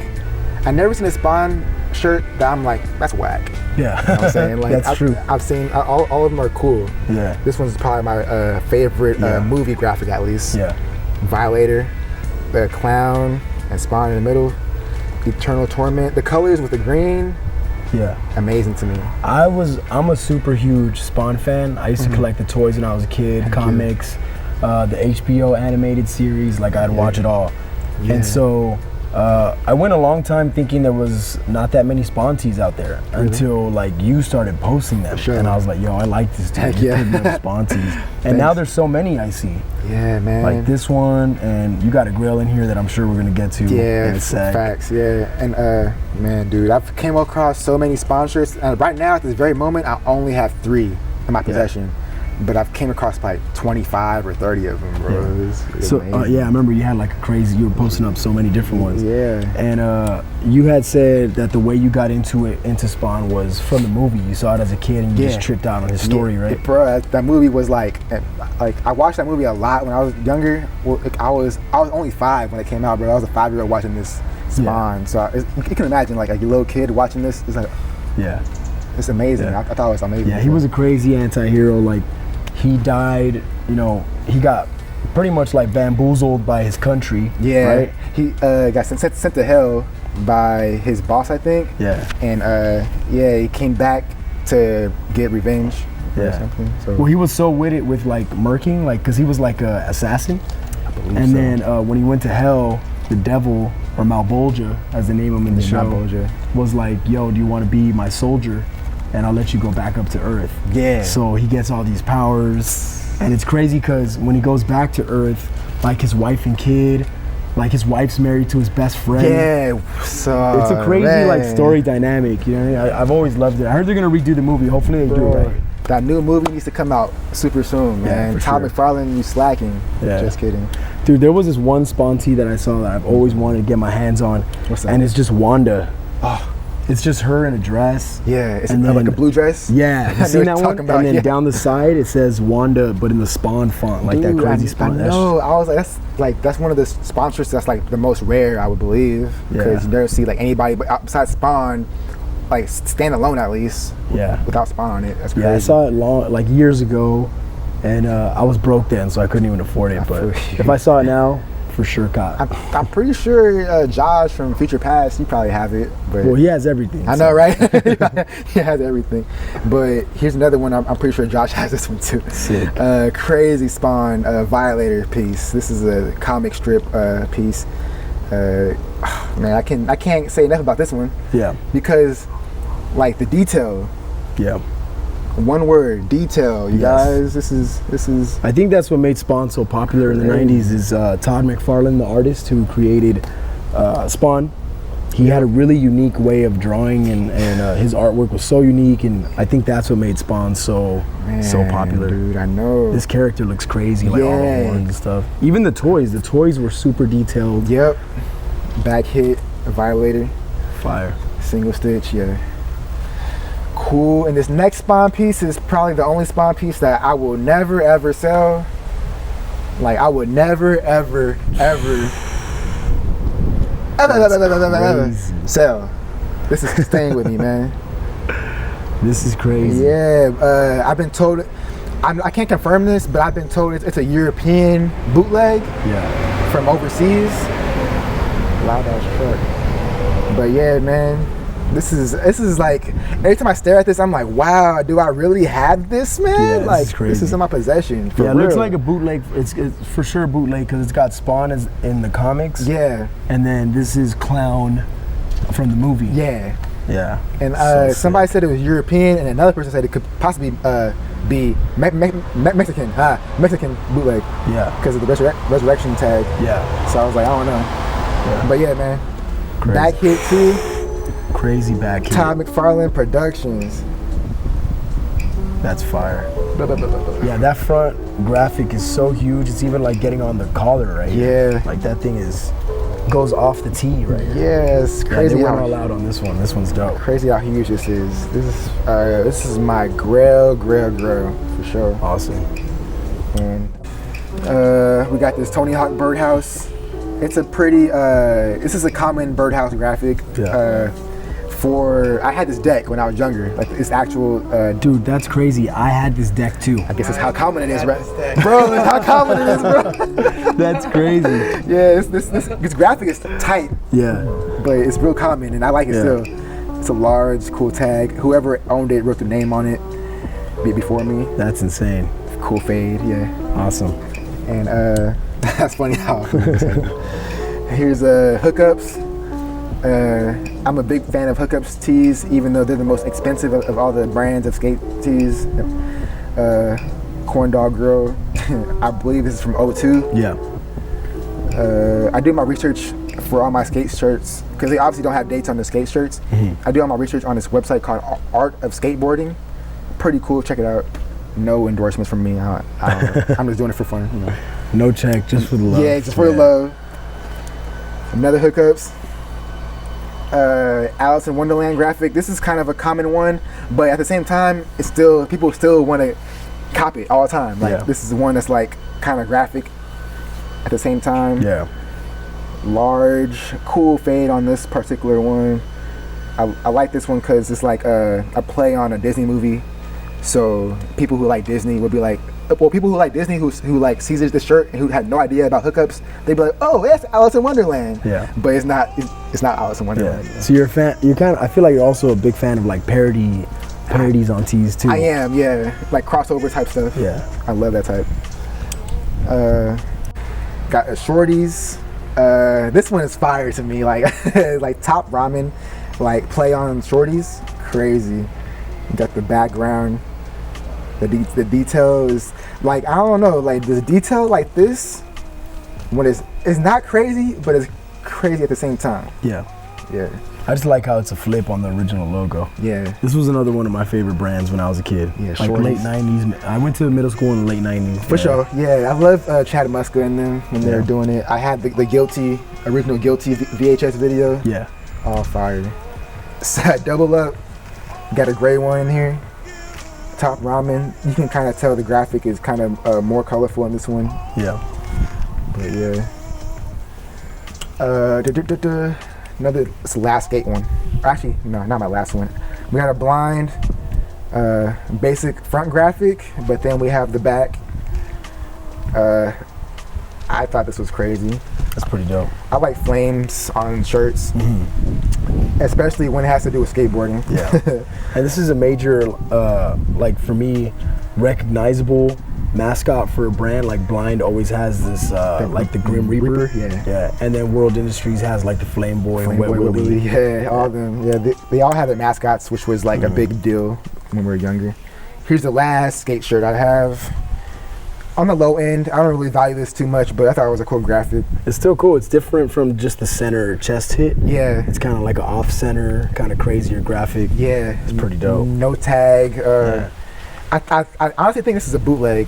I never seen a Spawn shirt that I'm like, that's whack. Yeah, You know what I'm saying? Like, that's true. I've seen, all of them are cool. Yeah. This one's probably my favorite Yeah. movie graphic, at least. Yeah. Violator, the clown, and Spawn in the middle. Eternal Torment. The colors with the green, Yeah. amazing to me. I'm a super huge Spawn fan. I used to collect the toys when I was a kid, comics, the HBO animated series, like I'd watch it all. Yeah. And so I went a long time thinking there was not that many Spawn tees out there until like you started posting them, Sure. and I was like, "Yo, I like this tee. Heck yeah. Spawn tees." And now there's so many I see, Yeah, man. like this one, and you got a grill in here that I'm sure we're gonna get to. Yeah, in a sec. facts. Yeah, and man, dude, I've came across so many sponsors, and right now at this very moment, I only have 3 in my possession. But I've came across like 25 or 30 of them, bro. It's So amazing. yeah, I remember you had like a crazy. You were posting up so many different ones. Yeah. And you had said that the way you got into Spawn was from the movie. You saw it as a kid and you just tripped out on his story, Yeah, right? Bro, that movie was like I watched that movie a lot when I was younger. Well, like, I was only 5 when it came out, bro. I was a 5-year-old watching this Spawn. So you can imagine like a little kid watching this. It's like, Yeah. it's amazing. Yeah. I thought it was amazing. Yeah, he was a crazy anti-hero. Like, he died, you know, he got pretty much like bamboozled by his country. Yeah, Right? he got sent to hell by his boss, I think. Yeah. And he came back to get revenge or Yeah. something. So Well, he was so with it with like murking, like, cause he was like a assassin. And so. then when he went to hell, the devil, or Malbolgia, as they name him in the show, Malbolgia. was like, "Yo, do you want to be my soldier? And I'll let you go back up to Earth." Yeah. So he gets all these powers, and it's crazy because when he goes back to Earth, like his wife and kid, like his wife's married to his best friend. Yeah, so It's a crazy like man. story dynamic. You know what I mean? I've always loved it. I heard they're gonna redo the movie. Hopefully they do it Bro, right. that new movie needs to come out super soon, man. for Todd sure. McFarlane, you slacking. Yeah. Just kidding. Dude, there was this one Spawn tee that I saw that I've always wanted to get my hands on. What's that? And it's just Wanda. Oh, It's just her in a dress. yeah, it's And like then- a blue dress. Yeah, I you know seen what that you're one? talking about, And then yeah. down the side it says Wanda, but in the Spawn font, like that Dude, crazy I Spawn. know. I was like, that's one of the sponsors that's like the most rare, I would believe, because Yeah. you never see like anybody but besides Spawn, like stand alone at least. Yeah. Without Spawn on it. That's crazy. Yeah, I saw it like years ago, and I was broke then, so I couldn't even afford it. But feel you. if I saw it now, for sure, cop. I'm pretty sure Josh from Future Past, he probably have it. But Well, he has everything. I so- know, right? He has everything. But here's another one. I'm pretty sure Josh has this one too. Sick. Crazy Spawn Violator piece. This is a comic strip piece. Man, I can't say enough about this one Yeah, because, like, the detail. yeah. One word, detail. You Yes. guys, this is. I think that's what made Spawn so popular in the '90s. Is Todd McFarlane, the artist who created Spawn. He had a really unique way of drawing, and his artwork was so unique, and I think that's what made Spawn so Man, popular. dude. I know. This character looks crazy, like all the Yeah. horns and stuff. Even the toys were super detailed. Yep. Back hit, Violator, Fire. single stitch. Yeah. Cool. And this next Spawn piece is probably the only Spawn piece that I will never ever sell. Like, I would never ever crazy. sell. This is staying with me, man. This is crazy. Yeah, I've been told. I can't confirm this, but I've been told it's a European bootleg Yeah. from overseas. Loud ass truck. But yeah, man, this is like every time I stare at this, I'm like, wow, do I really have this, man? Yeah, this like is crazy. this is in my possession. For Yeah, it real. looks like a bootleg. It's for sure a bootleg because it's got Spawn as in the comics. Yeah, And then this is Clown from the movie. yeah. Yeah. And So somebody sick. said it was European, and another person said it could possibly be Mexican bootleg Yeah. because of the resurrection tag. Yeah. So I was like, I don't know. Yeah. But yeah, man. Crazy. Back hit too. Crazy back hit. Todd McFarlane Productions. That's fire. Blah, blah, blah, blah, blah. Yeah, that front graphic is so huge. It's even like getting on the collar, right? Yeah. Like that thing goes off the tee, right? Yeah, it's Yeah, crazy they went how all out on this one. This one's dope. crazy how huge this is. This is my grail for sure. Awesome. And we got this Tony Hawk birdhouse. It's a pretty. This is a common birdhouse graphic. Yeah. I had this deck when I was younger. Like it's actual. Dude, that's crazy. I had this deck too. I guess it's how common it is, right? Bro, it's how common it is, bro. That's crazy. Yeah, this graphic is tight, Yeah. but it's real common, and I like it Yeah. still. It's a large, cool tag. Whoever owned it wrote the name on it before me. That's insane. Cool fade, yeah. Awesome. And that's funny how. Here's hookups. I'm a big fan of Hookups tees, even though they're the most expensive of all the brands of skate tees. Corn Dog Girl, I believe this is from '02. Yeah. I do my research for all my skate shirts because they obviously don't have dates on the skate shirts. I do all my research on this website called Art of Skateboarding. Pretty cool. Check it out. No endorsements from me. I'm just doing it for fun. You know. No check, just for the love. Yeah, just for the love. Another Hookups. Alice in Wonderland graphic. This is kind of a common one, but at the same time, it's still people still want to copy it all the time. Like this is the one that's like kind of graphic. At the same time, large, cool fade on this particular one. I like this one because it's like a play on a Disney movie. So people who like Disney would be like, well, people who like Disney who like sees this shirt and who had no idea about Hookups, they'd be like, oh, that's Alice in Wonderland. Yeah. But it's not Alice in Wonderland. Yeah. So you're a fan. You're kind of. I feel like you're also a big fan of like parodies on tees too. I am. Yeah. Like crossover type stuff. Yeah. I love that type. Got a Shorties. This one is fire to me. Like like Top Ramen, like play on Shorties. Crazy. Got the background. The detail is like, I don't know, like the detail like this when it's not crazy, but it's crazy at the same time. Yeah. Yeah. I just like how it's a flip on the original logo. Yeah. This was another one of my favorite brands when I was a kid. Yeah, like Shorties. late 90s. I went to middle school in the late 90s. For sure. Yeah, I love Chad Muska and them when they were doing it. I had the original Guilty VHS video. Yeah. All fire. So, Double Up. Got a gray one in here. Top Ramen. You can kind of tell the graphic is kind of more colorful in this one. Yeah. But yeah. Another, it's the last skate one. Actually, no, not my last one. We got a blind, basic front graphic, but then we have the back. I thought this was crazy. That's pretty dope. I like flames on shirts, especially when it has to do with skateboarding. Yeah. And this is a major, like for me, recognizable mascot for a brand. Like Blind always has this, like the Grim Reaper. Yeah. And then World Industries has like the Flame Boy and Wet Willie. Yeah, all of them. Yeah, they all have their mascots, which was like a big deal when we were younger. Here's the last skate shirt I have. On the low end, I don't really value this too much, but I thought it was a cool graphic. It's still cool. It's different from just the center chest hit. Yeah. It's kind of like an off-center, kind of crazier graphic. Yeah. It's pretty dope. No tag. I honestly think this is a bootleg.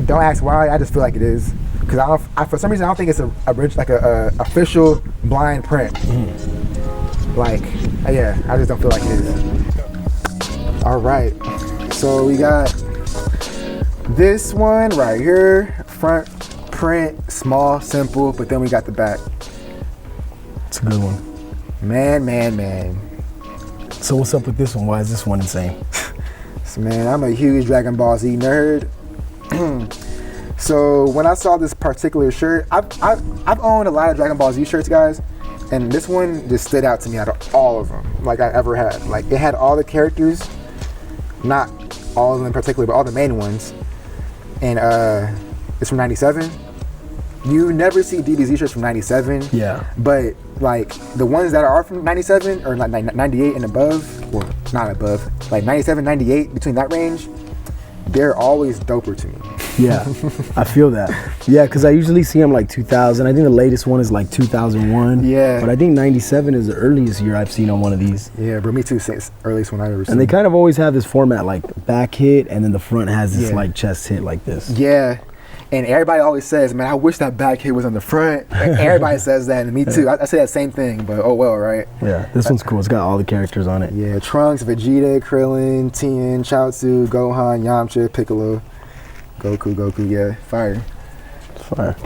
Don't ask why. I just feel like it is. Because for some reason, I don't think it's a official Blind print. Like, yeah, I just don't feel like it is. All right. So we got this one right here, front print, small, simple, but then we got the back. It's a good one. Man. So what's up with this one? Why is this one insane? So man, I'm a huge Dragon Ball Z nerd. So when I saw this particular shirt, I've owned a lot of Dragon Ball Z shirts, guys, and this one just stood out to me out of all of them, like I ever had. Like it had all the characters, not all of them in particular, but all the main ones. And it's from '97. You never see DBZ shirts from '97. Yeah. But like the ones that are from '97 or like '98 and above, or not above, like '97, '98, between that range, they're always doper to me. Yeah, I feel that. Yeah, because I usually see them like 2000. I think the latest one is like 2001. Yeah. But I think '97 is the earliest year I've seen on one of these. Yeah, but me too. Since earliest one I've ever seen. And they kind of always have this format, like back hit, and then the front has this like chest hit like this. Yeah. And everybody always says, man, I wish that back hit was on the front. Like, everybody says that, and me too. I say that same thing, but oh well, right? Yeah, this one's cool. It's got all the characters on it. Yeah, Trunks, Vegeta, Krillin, Tien, Chaozu, Gohan, Yamcha, Piccolo, Goku, yeah, fire. It's fire.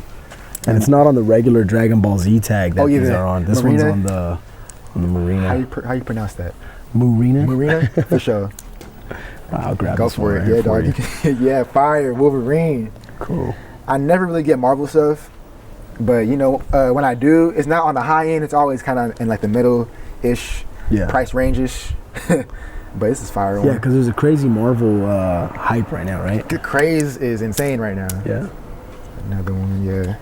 And it's not on the regular Dragon Ball Z tag that these are on. This Marina? one's on the Marina. How you pronounce that? Marina? For sure. I'll grab Go this for one it. right Yeah, for you. dog. Yeah, fire. Wolverine. Cool. I never really get Marvel stuff, but you know, when I do, it's not on the high end. It's always kind of in like the middle-ish price range-ish. But this is fire. Yeah, because there's a crazy Marvel hype right now, right? The craze is insane right now. Yeah. Another one, yeah.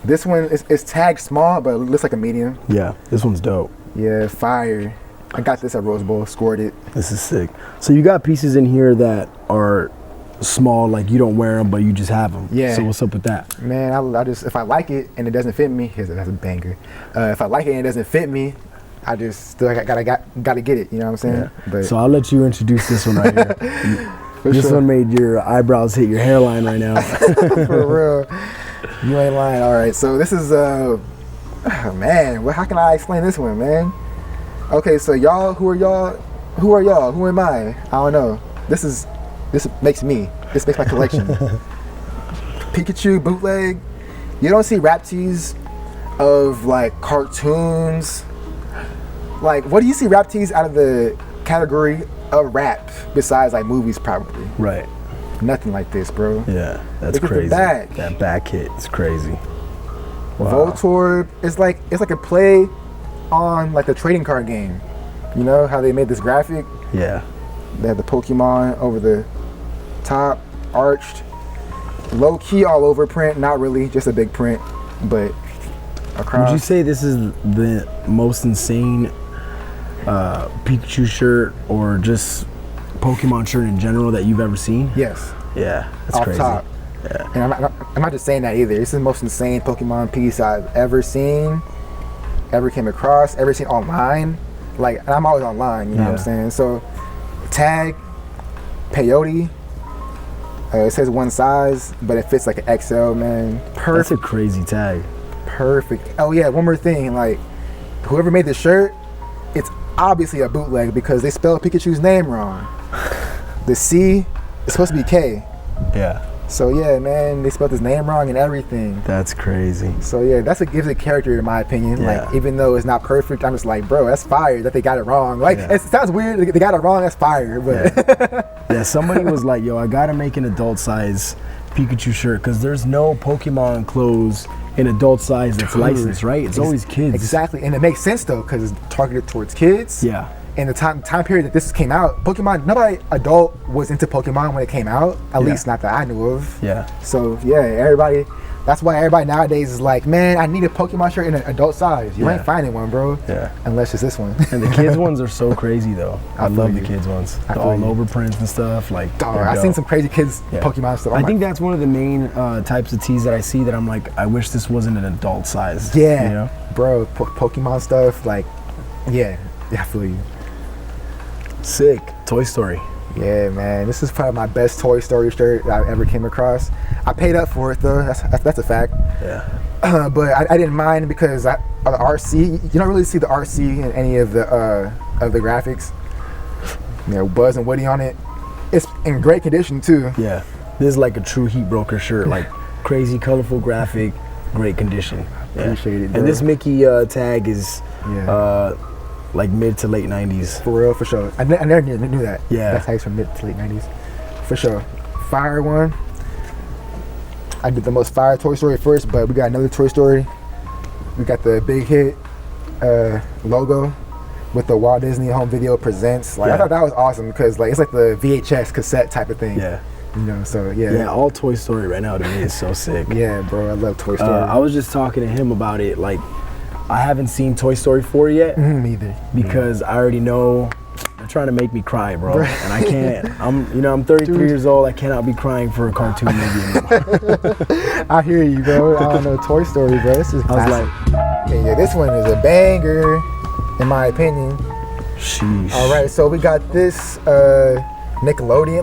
This one is tagged small, but it looks like a medium. Yeah, this one's dope. Yeah, fire. I got this at Rose Bowl, scored it. This is sick. So you got pieces in here that are small, like you don't wear them, but you just have them. Yeah. So what's up with that? Man, I just, if I like it and it doesn't fit me, that's a banger. If I like it and it doesn't fit me, I just still gotta get it. You know what I'm saying? Yeah. But So I'll let you introduce this one right here. This one made your eyebrows hit your hairline right now. for real, you ain't lying. All right, so this is man, how can I explain this one, man? Okay, so y'all, who are y'all? Who am I? I don't know. This makes my collection. Pikachu bootleg. You don't see rap tees of like cartoons. Like, what do you see rap tees out of the category of rap besides like movies? Probably Right. nothing like this, bro. Yeah, that's Look at the crazy. back. That back hit is crazy. Wow. Voltorb. It's like a play on like the trading card game. You know how they made this graphic? Yeah. They have the Pokemon over the top, arched, low key all over print. Not really, just a big print, but across. Would you say this is the most insane Pikachu shirt or just Pokemon shirt in general that you've ever seen? Yes, Yeah, that's off crazy. top. Yeah. And I'm not just saying that either. This is the most insane Pokemon piece I've ever seen, ever came across, ever seen online. Like, and I'm always online, you know what I'm Yeah. saying? So, tag, peyote. It says one size, but it fits like an XL, man. That's Perfect. a crazy tag. Perfect. Oh yeah, one more thing. Like, whoever made this shirt, it's obviously a bootleg because they spelled Pikachu's name wrong. The C is supposed to be K. Yeah. So yeah, man, they spelled his name wrong and everything. That's crazy. So yeah, that's what gives it character in my opinion. Yeah. Like, even though it's not perfect, I'm just like, bro, that's fire that they got it wrong. Like, Yeah. it sounds weird, they got it wrong, that's fire, but Yeah, somebody was like, yo, I gotta make an adult size Pikachu shirt because there's no Pokemon clothes in adult size that's licensed, right? It's always kids. Exactly, and it makes sense though, because it's targeted towards kids. Yeah. And the time period that this came out, Pokemon, nobody adult was into Pokemon when it came out, at Yeah. least not that I knew of. Yeah. So yeah, everybody, that's why everybody nowadays is like, man, I need a Pokemon shirt in an adult size. You Yeah. ain't finding one, bro. Yeah. Unless it's this one. And the kids ones are so crazy though. I feel love the you. kids ones. I The feel all you. over prints and stuff. Like, Dog, they're I've dope. seen some crazy kids Yeah. Pokemon stuff. I I'm think like, that's one of the main types of tees that I see that I'm like, I wish this wasn't an adult size. yeah, You know? bro, Pokemon stuff, like, yeah, I feel you. Sick. Toy Story. Yeah, man, this is probably my best Toy Story shirt I ever came across. I paid up for it though. That's a fact. Yeah. But I didn't mind because the RC. You don't really see the RC in any of the graphics. You know, Buzz and Woody on it. It's in great condition too. Yeah. This is like a true heat broker shirt. Like crazy, colorful graphic, great condition. Yeah. Appreciate it, bro. And this Mickey tag is like mid to late 90s. For real, for sure. I never knew that. Yeah. That tag's from mid to late 90s. For sure. Fire one. I did the most fire Toy Story first, but we got another Toy Story. We got the big hit logo with the Walt Disney Home Video Presents. Like, I Yeah. thought that was awesome because like it's like the VHS cassette type of thing. Yeah. You know, so yeah. Yeah, all Toy Story right now to me is so sick. Yeah, bro, I love Toy Story. I was just talking to him about it. Like, I haven't seen Toy Story 4 yet Me either. because I already know they're trying to make me cry, bro. And I can't. I'm 33 years old. I cannot be crying for a cartoon movie anymore. I hear you, bro. I don't know, Toy Story, bro. This is I was classic. like, Yeah, this one is a banger, in my opinion. sheesh. All right, so we got this Nickelodeon.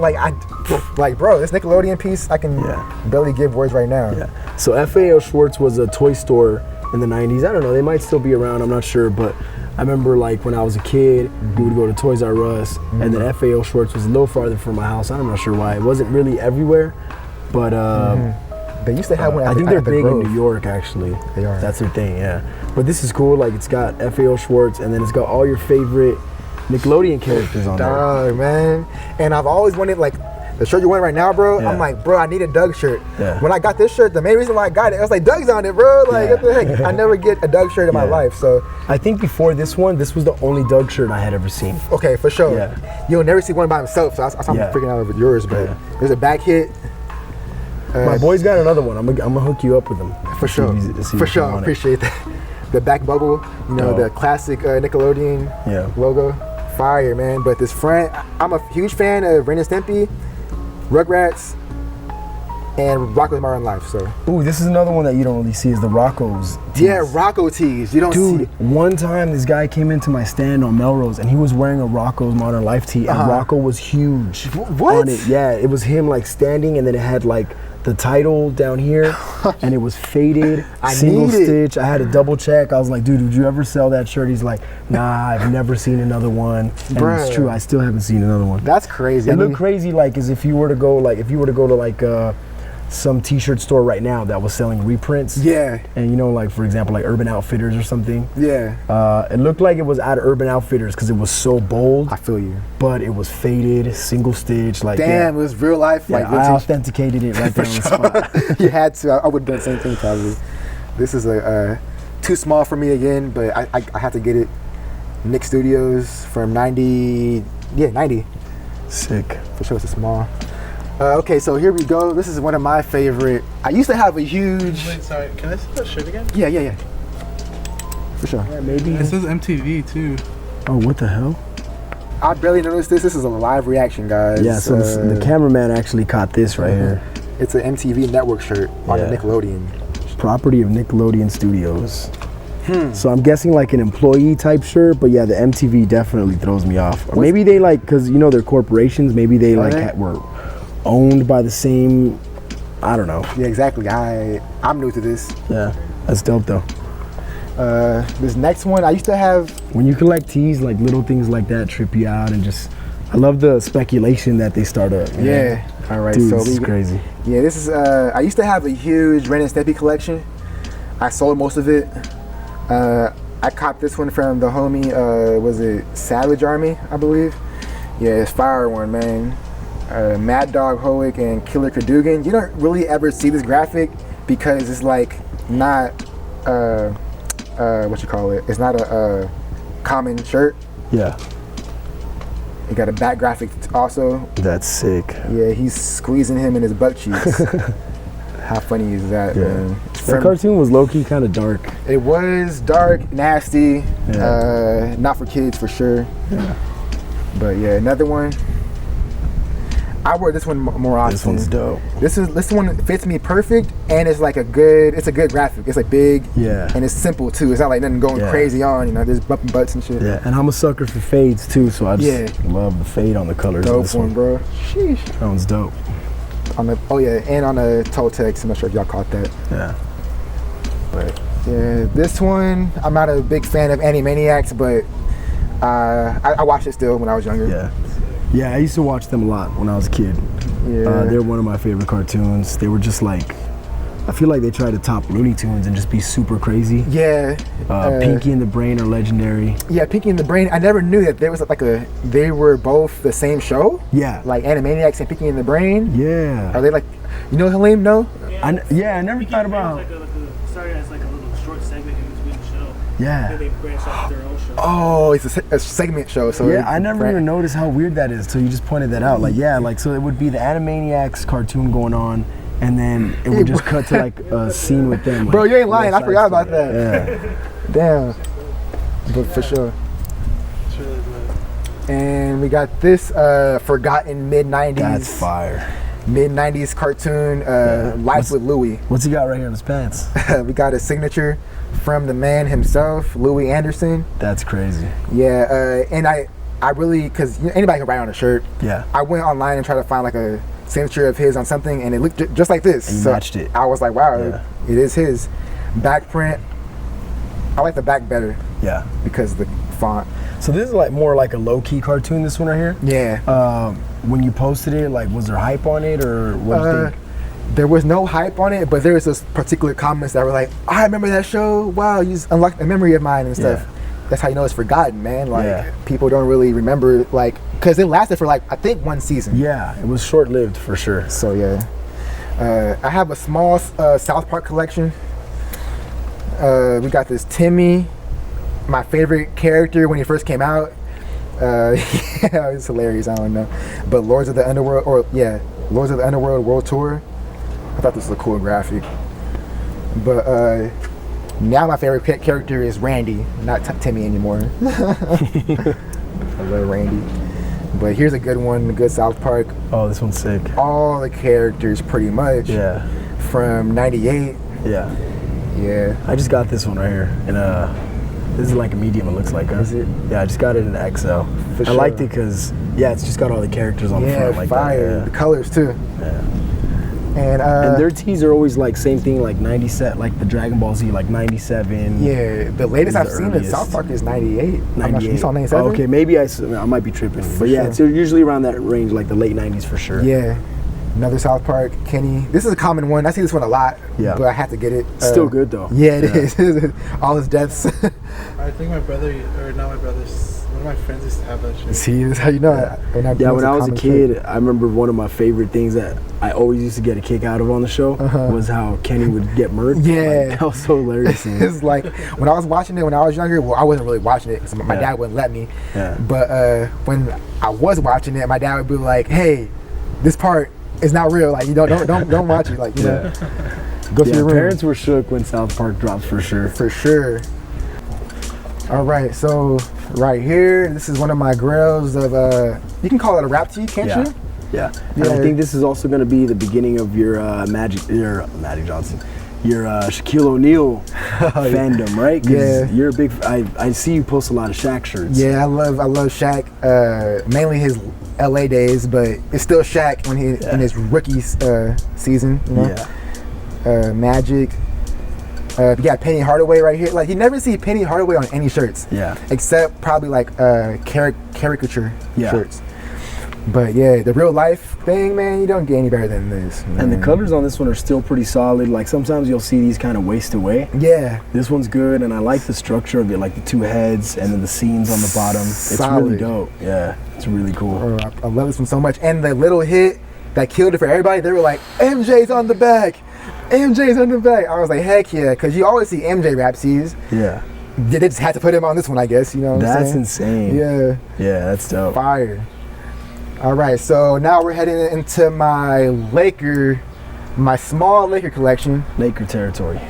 Like, bro, this Nickelodeon piece, I can Yeah. barely give words right now. Yeah. So FAO Schwartz was a toy store in the 90s. I don't know, they might still be around, I'm not sure, but I remember like when I was a kid, we would go to Toys R Us, and then FAO Schwartz was a little farther from my house. I'm not sure why. It wasn't really everywhere, but They used to have one. I think they're big in New York, actually. They are. That's their thing, yeah. But this is cool. Like, it's got FAO Schwartz, and then it's got all your favorite Nickelodeon characters on there. Dog, man. And I've always wanted, like, the shirt you're wearing right now, bro. Yeah. I'm like, bro, I need a Doug shirt. Yeah. When I got this shirt, the main reason why I got it, I was like, Doug's on it, bro. Like, Yeah. what the heck? I never get a Doug shirt in my Yeah. life. So, I think before this one, this was the only Doug shirt I had ever seen. okay, for sure. Yeah. You'll never see one by himself. So I'm Yeah. freaking out with yours, but Yeah. there's a back hit. My boy's got another one. I'm gonna hook you up with him. For sure. For sure. Appreciate that. The back bubble, you know, the classic Nickelodeon logo. Fire, man. But this front, I'm a huge fan of Ren and Stimpy, Rugrats, and Rocko's Modern Life. So. Ooh, this is another one that you don't really see is the Rocco's tees. Yeah, Rocco tees. You don't see. Dude, one time this guy came into my stand on Melrose and he was wearing a Rocco's Modern Life tee and Rocco was huge. What? On it. Yeah, it was him like standing and then it had like the title down here and it was faded, single stitch. I had to double check. I was like, dude, did you ever sell that shirt? He's like, nah, I've never seen another one. And it's true, I still haven't seen another one. That's crazy. It looked crazy like as if you were to go to like some t-shirt store right now that was selling reprints. Yeah. And you know, like for example, like Urban Outfitters or something. Yeah. It looked like it was out of Urban Outfitters because it was so bold. I feel you. But it was faded, single stitch. Like damn, it was real life. Yeah, like I authenticated it right there on the spot. You had to. I would have done the same thing probably. This is too small for me again, but I have to get it. Nick Studios from 90. Yeah, 90. Sick. For sure, it's a small. Okay, so here we go. This is one of my favorite. I used to have a huge. Wait, sorry. Can I see that shirt again? Yeah. For sure. Yeah, maybe. It says MTV too. Oh, what the hell? I barely noticed this. This is a live reaction, guys. Yeah, so the cameraman actually caught this right here. It's an MTV Network shirt on the Nickelodeon. Property of Nickelodeon Studios. So I'm guessing like an employee type shirt, but yeah, the MTV definitely throws me off. Or maybe they like, cause you know they're corporations. Maybe they were owned by the same. I don't know. Yeah, exactly. I'm new to this. Yeah, that's dope though. This next one, I used to have. When you collect tees, like little things like that trip you out, and just I love the speculation that they start up. Yeah. All right. Dude, so this is crazy. Yeah, this is. I used to have a huge Ren and Stimpy collection. I sold most of it. I copped this one from the homie, was it Savage Army, I believe? Yeah, it's fire one, man. Mad Dog Howick and Killer Cadogan. You don't really ever see this graphic because it's like not, what you call it? It's not a common shirt. Yeah. It got a back graphic also. That's sick. Yeah, he's squeezing him in his butt cheeks. How funny is that, man? That cartoon was low-key kind of dark. It was dark, nasty, not for kids for sure. Yeah. But yeah, another one. I wear this one more often. This one's dope. This one fits me perfect, and it's like a good graphic. It's like big, and it's simple too. It's not like nothing going crazy on, you know. There's bumping butts and shit. Yeah, and I'm a sucker for fades too, so I just love the fade on the colors. Dope of this one, bro. Sheesh. That one's dope. And on the Toe-Tex. I'm not sure if y'all caught that. Yeah. But yeah, this one, I'm not a big fan of Animaniacs, but I watched it still when I was younger. Yeah, I used to watch them a lot when I was a kid. Yeah. They're one of my favorite cartoons. They were just like, I feel like they tried to top Looney Tunes and just be super crazy. Yeah. Pinky and the Brain are legendary. Yeah, Pinky and the Brain. I never knew that there was they were both the same show. Yeah. Like Animaniacs and Pinky and the Brain. Yeah. Are they like, you know Halim? No? I never thought about. Started as like a little short segment in between the show. Yeah. Then they branched off their own show. Oh, it's a segment show. So yeah, I never even noticed how weird that is until you just pointed that out. Like, so it would be the Animaniacs cartoon going on, and then it would just cut to like a scene with them. Like, bro, you ain't lying. I forgot about that. Yeah. Damn. But for sure. And we got this forgotten mid-90s. That's fire. Mid-90s cartoon, Life with Louie. What's he got right here in his pants? We got a signature from the man himself, Louie Anderson. That's crazy. Yeah, and I really, because anybody can write on a shirt. Yeah. I went online and tried to find like a signature of his on something, and it looked just like this. And you matched it. I was like, wow, it is his. Back print, I like the back better. Yeah. Because of the font. So this is like more like a low-key cartoon, this one right here? Yeah. When you posted it, like, was there hype on it, or what do you think? There was no hype on it, but there was this particular comments that were like, I remember that show. Wow, you just unlocked a memory of mine and stuff. Yeah. That's how you know it's forgotten, man. Like, people don't really remember, like, because it lasted for like, I think 1 season. Yeah, it was short-lived for sure. So yeah. I have a small South Park collection. We got this Timmy, my favorite character when he first came out. It's hilarious, I don't know. But Lords of the Underworld World Tour. I thought this was a cool graphic. But now my favorite character is Randy, not Timmy anymore. I love Randy. But here's a good one, a good South Park. Oh, this one's sick. All the characters pretty much. Yeah. From 98. Yeah. Yeah. I just got this one right here. And this is like a medium, it looks like. Huh? Is it? Yeah, I just got it in XL. For I liked sure. it because, yeah, it's just got all the characters on the front like fire. that. The colors too. Yeah. And their tees are always like same thing, like 90 set, like the Dragon Ball Z, like 97. yeah, the latest is I've the seen in earliest. South Park is 98. I'm not sure. 98. You saw 97? Oh, okay, maybe I might be tripping. But yeah, sure. it's usually around that range, like the late 90s for sure. Yeah. Another South Park, Kenny. This is a common one. I see this one a lot. Yeah. But I have to get it. Still good though. Yeah, it is. All his deaths. I think my brother, or not my brother's, one of my friends used to have that shit. See, that's how you know it. When I was a kid, I remember one of my favorite things that I always used to get a kick out of on the show was how Kenny would get murked. Yeah. Like, that was so hilarious. It's like when I was watching it when I was younger. Well, I wasn't really watching it because my dad wouldn't let me. Yeah. But when I was watching it, my dad would be like, "Hey, this part is not real. Like, you don't watch it. Like, you know, go to Yeah, your room." parents were shook when South Park dropped for sure. For sure. All right, so right here, this is one of my grails of you can call it a rap tee, can't you? Yeah. And I Yeah. think this is also going to be the beginning of your Magic Johnson, your Shaquille O'Neal fandom, right? 'Cause Yeah. you're a big. I see you post a lot of Shaq shirts. Yeah, I love Shaq. Mainly his LA days, but it's still Shaq when he in his rookie season. You know? Yeah. Magic. You got Penny Hardaway right here. Like, you never see Penny Hardaway on any shirts. Yeah. Except probably like caricature Yeah. shirts. But yeah, the real life thing, man, you don't get any better than this. And the man. colors on this one are still pretty solid. Like sometimes you'll see these kind of waste away. Yeah. This one's good, and I like the structure of it, like the two heads and then the scenes on the bottom. It's really Solid. dope. Yeah, it's really cool. I love this one so much. And the little hit that killed it for everybody, they were like, MJ's on the back. MJ's on the back. I was like, heck yeah, because you always see MJ rap tees. Yeah, They just had to put him on this one, I guess. You know what I'm that's saying? insane. Yeah. Yeah, that's dope. Fire. All right, so now we're heading into my small Laker collection. Laker territory.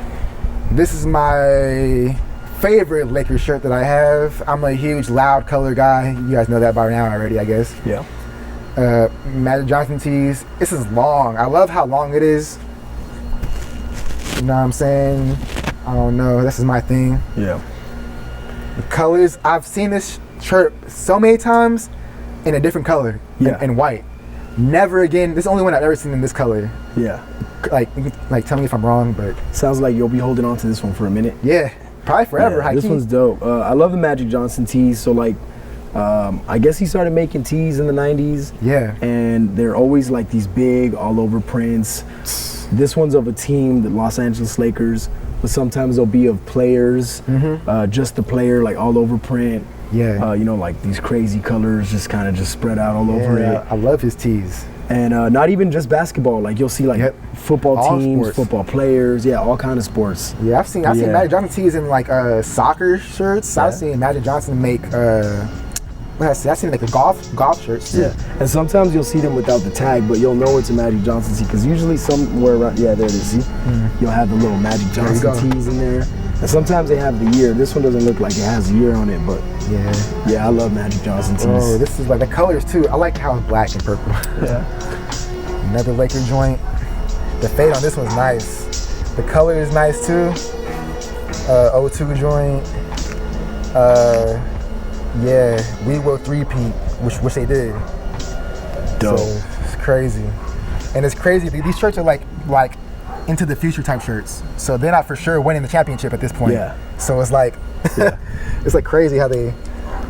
This is my favorite Laker shirt that I have. I'm a huge loud color guy. You guys know that by now already, I guess. Yeah. Magic Johnson tees. This is long. I love how long it is. You know what I'm saying? I don't know. This is my thing. Yeah. The colors. I've seen this shirt so many times in a different color. Yeah. In white. Never again. This is the only one I've ever seen in this color. Yeah. Like tell me if I'm wrong, but Sounds like you'll be holding on to this one for a minute. yeah, probably forever. Yeah, this high-key. one's dope. I love the Magic Johnson tees. So like, I guess he started making tees in the 90s. Yeah. And they're always like these big all over prints. This one's of a team, the Los Angeles Lakers, but sometimes they'll be of players, just the player, like all over print. Yeah. You know, like these crazy colors just kind of just spread out all over Yeah, it. I love his tees. And not even just basketball, like you'll see like Yep. football All teams, sports. football players, yeah, all kind of sports. Yeah, I've seen Yeah. Magic Johnson tees in like soccer shirts. Yeah. I've seen Magic Johnson make I've seen like the golf shirts too. Yeah, and sometimes you'll see them without the tag, but you'll know it's a Magic Johnson tee because usually somewhere around, yeah, there it is. See, you'll have the little Magic There you Johnson go. tees in there, and sometimes they have the year. This one doesn't look like it has a year on it, but Yeah. yeah, I love Magic Johnson tees. Oh, this is like the colors too. I like how it's black and purple. Yeah, Another Laker joint. The fade on this one's nice. The color is nice too. O2 joint. Yeah, we will three-peat, which they did. dope. So it's crazy. And it's crazy. These shirts are like into the future type shirts. So they're not for sure winning the championship at this point. Yeah. So it's like Yeah. it's like crazy how they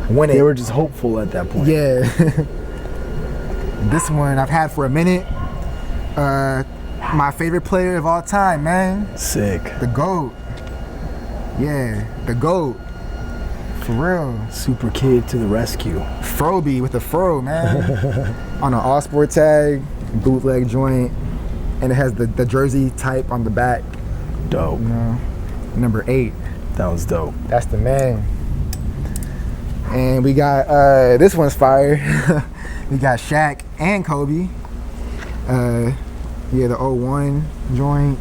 win it. They were just hopeful at that point. Yeah. This one I've had for a minute. My favorite player of all time, man. Sick. The GOAT. Yeah, the GOAT. For real. Super Kid to the rescue. Froby with the fro, man. On an all sport tag, bootleg joint, and it has the jersey type on the back. Dope. You know, number 8. That was dope. That's the man. And we got this one's fire. We got Shaq and Kobe. Yeah, the '01 joint.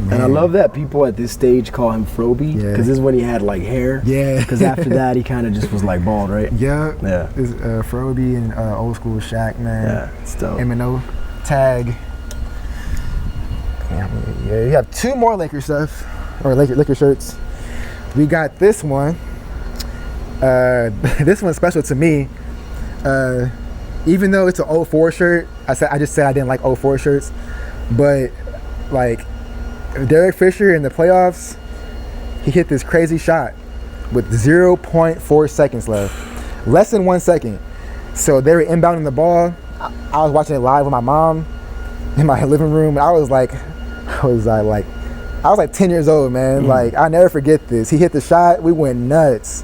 And I Man. love that people at this stage call him Froby, Yeah. because this is when he had like hair. Yeah. Because after that, he kind of just was like bald, right? Yeah. Yeah. It's Froby and old school Shaq, man. Yeah, it's dope. M&O tag. Yeah, you have two more Laker stuff, or Laker shirts. We got this one. This one's special to me. Even though it's an 04 shirt, I just said I didn't like 04 shirts, but like Derek Fisher in the playoffs, he hit this crazy shot with 0.4 seconds left, less than 1 second. So they were inbounding the ball. I was watching it live with my mom in my living room. And I was like 10 years old, man. Like, I'll never forget this. He hit the shot, we went nuts.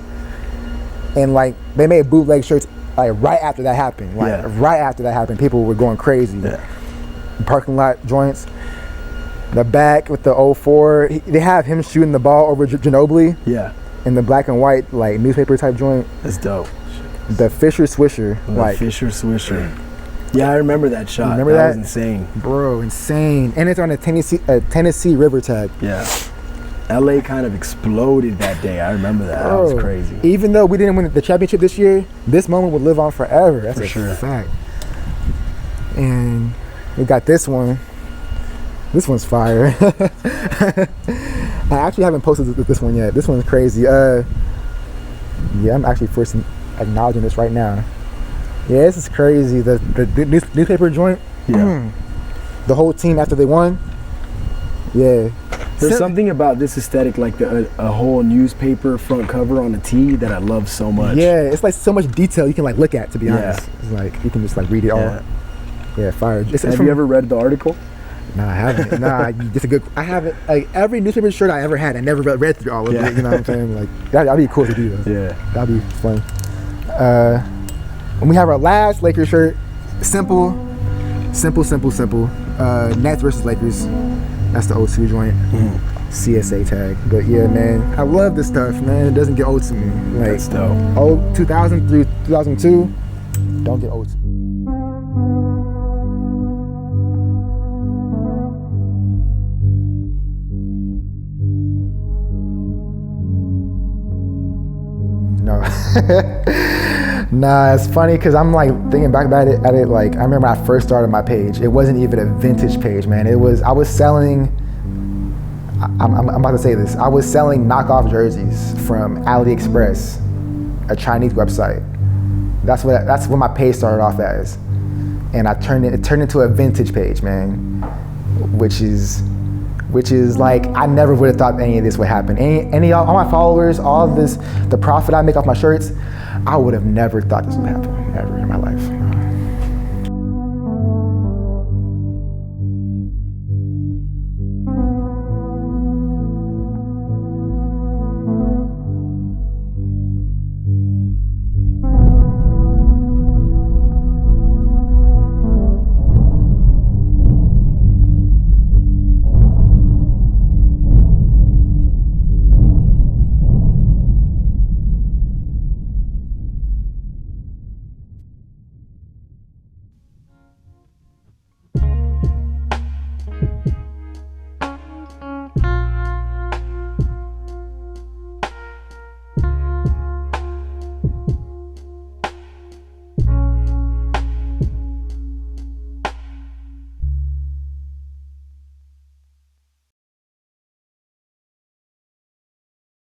And like, they made bootleg shirts like right after that happened. Like right after that happened, people were going crazy. Yeah. Parking lot joints. The back with the 04, they have him shooting the ball over Ginobili Yeah, in the black and white like newspaper type joint. that's dope. The Fisher Swisher, The like Fisher Swisher. Yeah, I remember that shot. Remember that? that? Was insane. bro, insane. And it's on a Tennessee River tag. Yeah. LA kind of exploded that day. I remember that. That was Bro, crazy. Even though we didn't win the championship this year, this moment will live on forever. That's For a sure. fact. And we got this one. This one's fire. I actually haven't posted this one yet. This one's crazy. Yeah, I'm actually first acknowledging this right now. Yeah, this is crazy. The newspaper joint. Yeah. The whole team after they won. Yeah. There's something about this aesthetic, like a whole newspaper front cover on a tee, that I love so much. Yeah, it's like so much detail you can like look at, to be Yeah. honest. It's like you can just like read it all. Yeah. Yeah, fire. Have you ever read the article? No, I haven't. Nah, it's a good. I haven't. Like every newspaper shirt I ever had, I never read through all of Yeah. it. You know what I'm saying? Like that'd be cool to do though. Yeah. That'd be fun. And we have our last Lakers shirt. Simple. Nets versus Lakers. That's the 02 joint. CSA tag. But yeah, man, I love this stuff, man. It doesn't get old to me. Like That's dope. 2000 through 2002, don't get old to me. No. Nah, it's funny because I'm like thinking back about it. Like I remember when I first started my page. It wasn't even a vintage page, man. I was selling. I'm about to say this. I was selling knockoff jerseys from AliExpress, a Chinese website. That's what my page started off as, and it turned into a vintage page, man. Which is like, I never would have thought any of this would happen. All my followers, all of this, the profit I make off my shirts, I would have never thought this would happen ever in my life.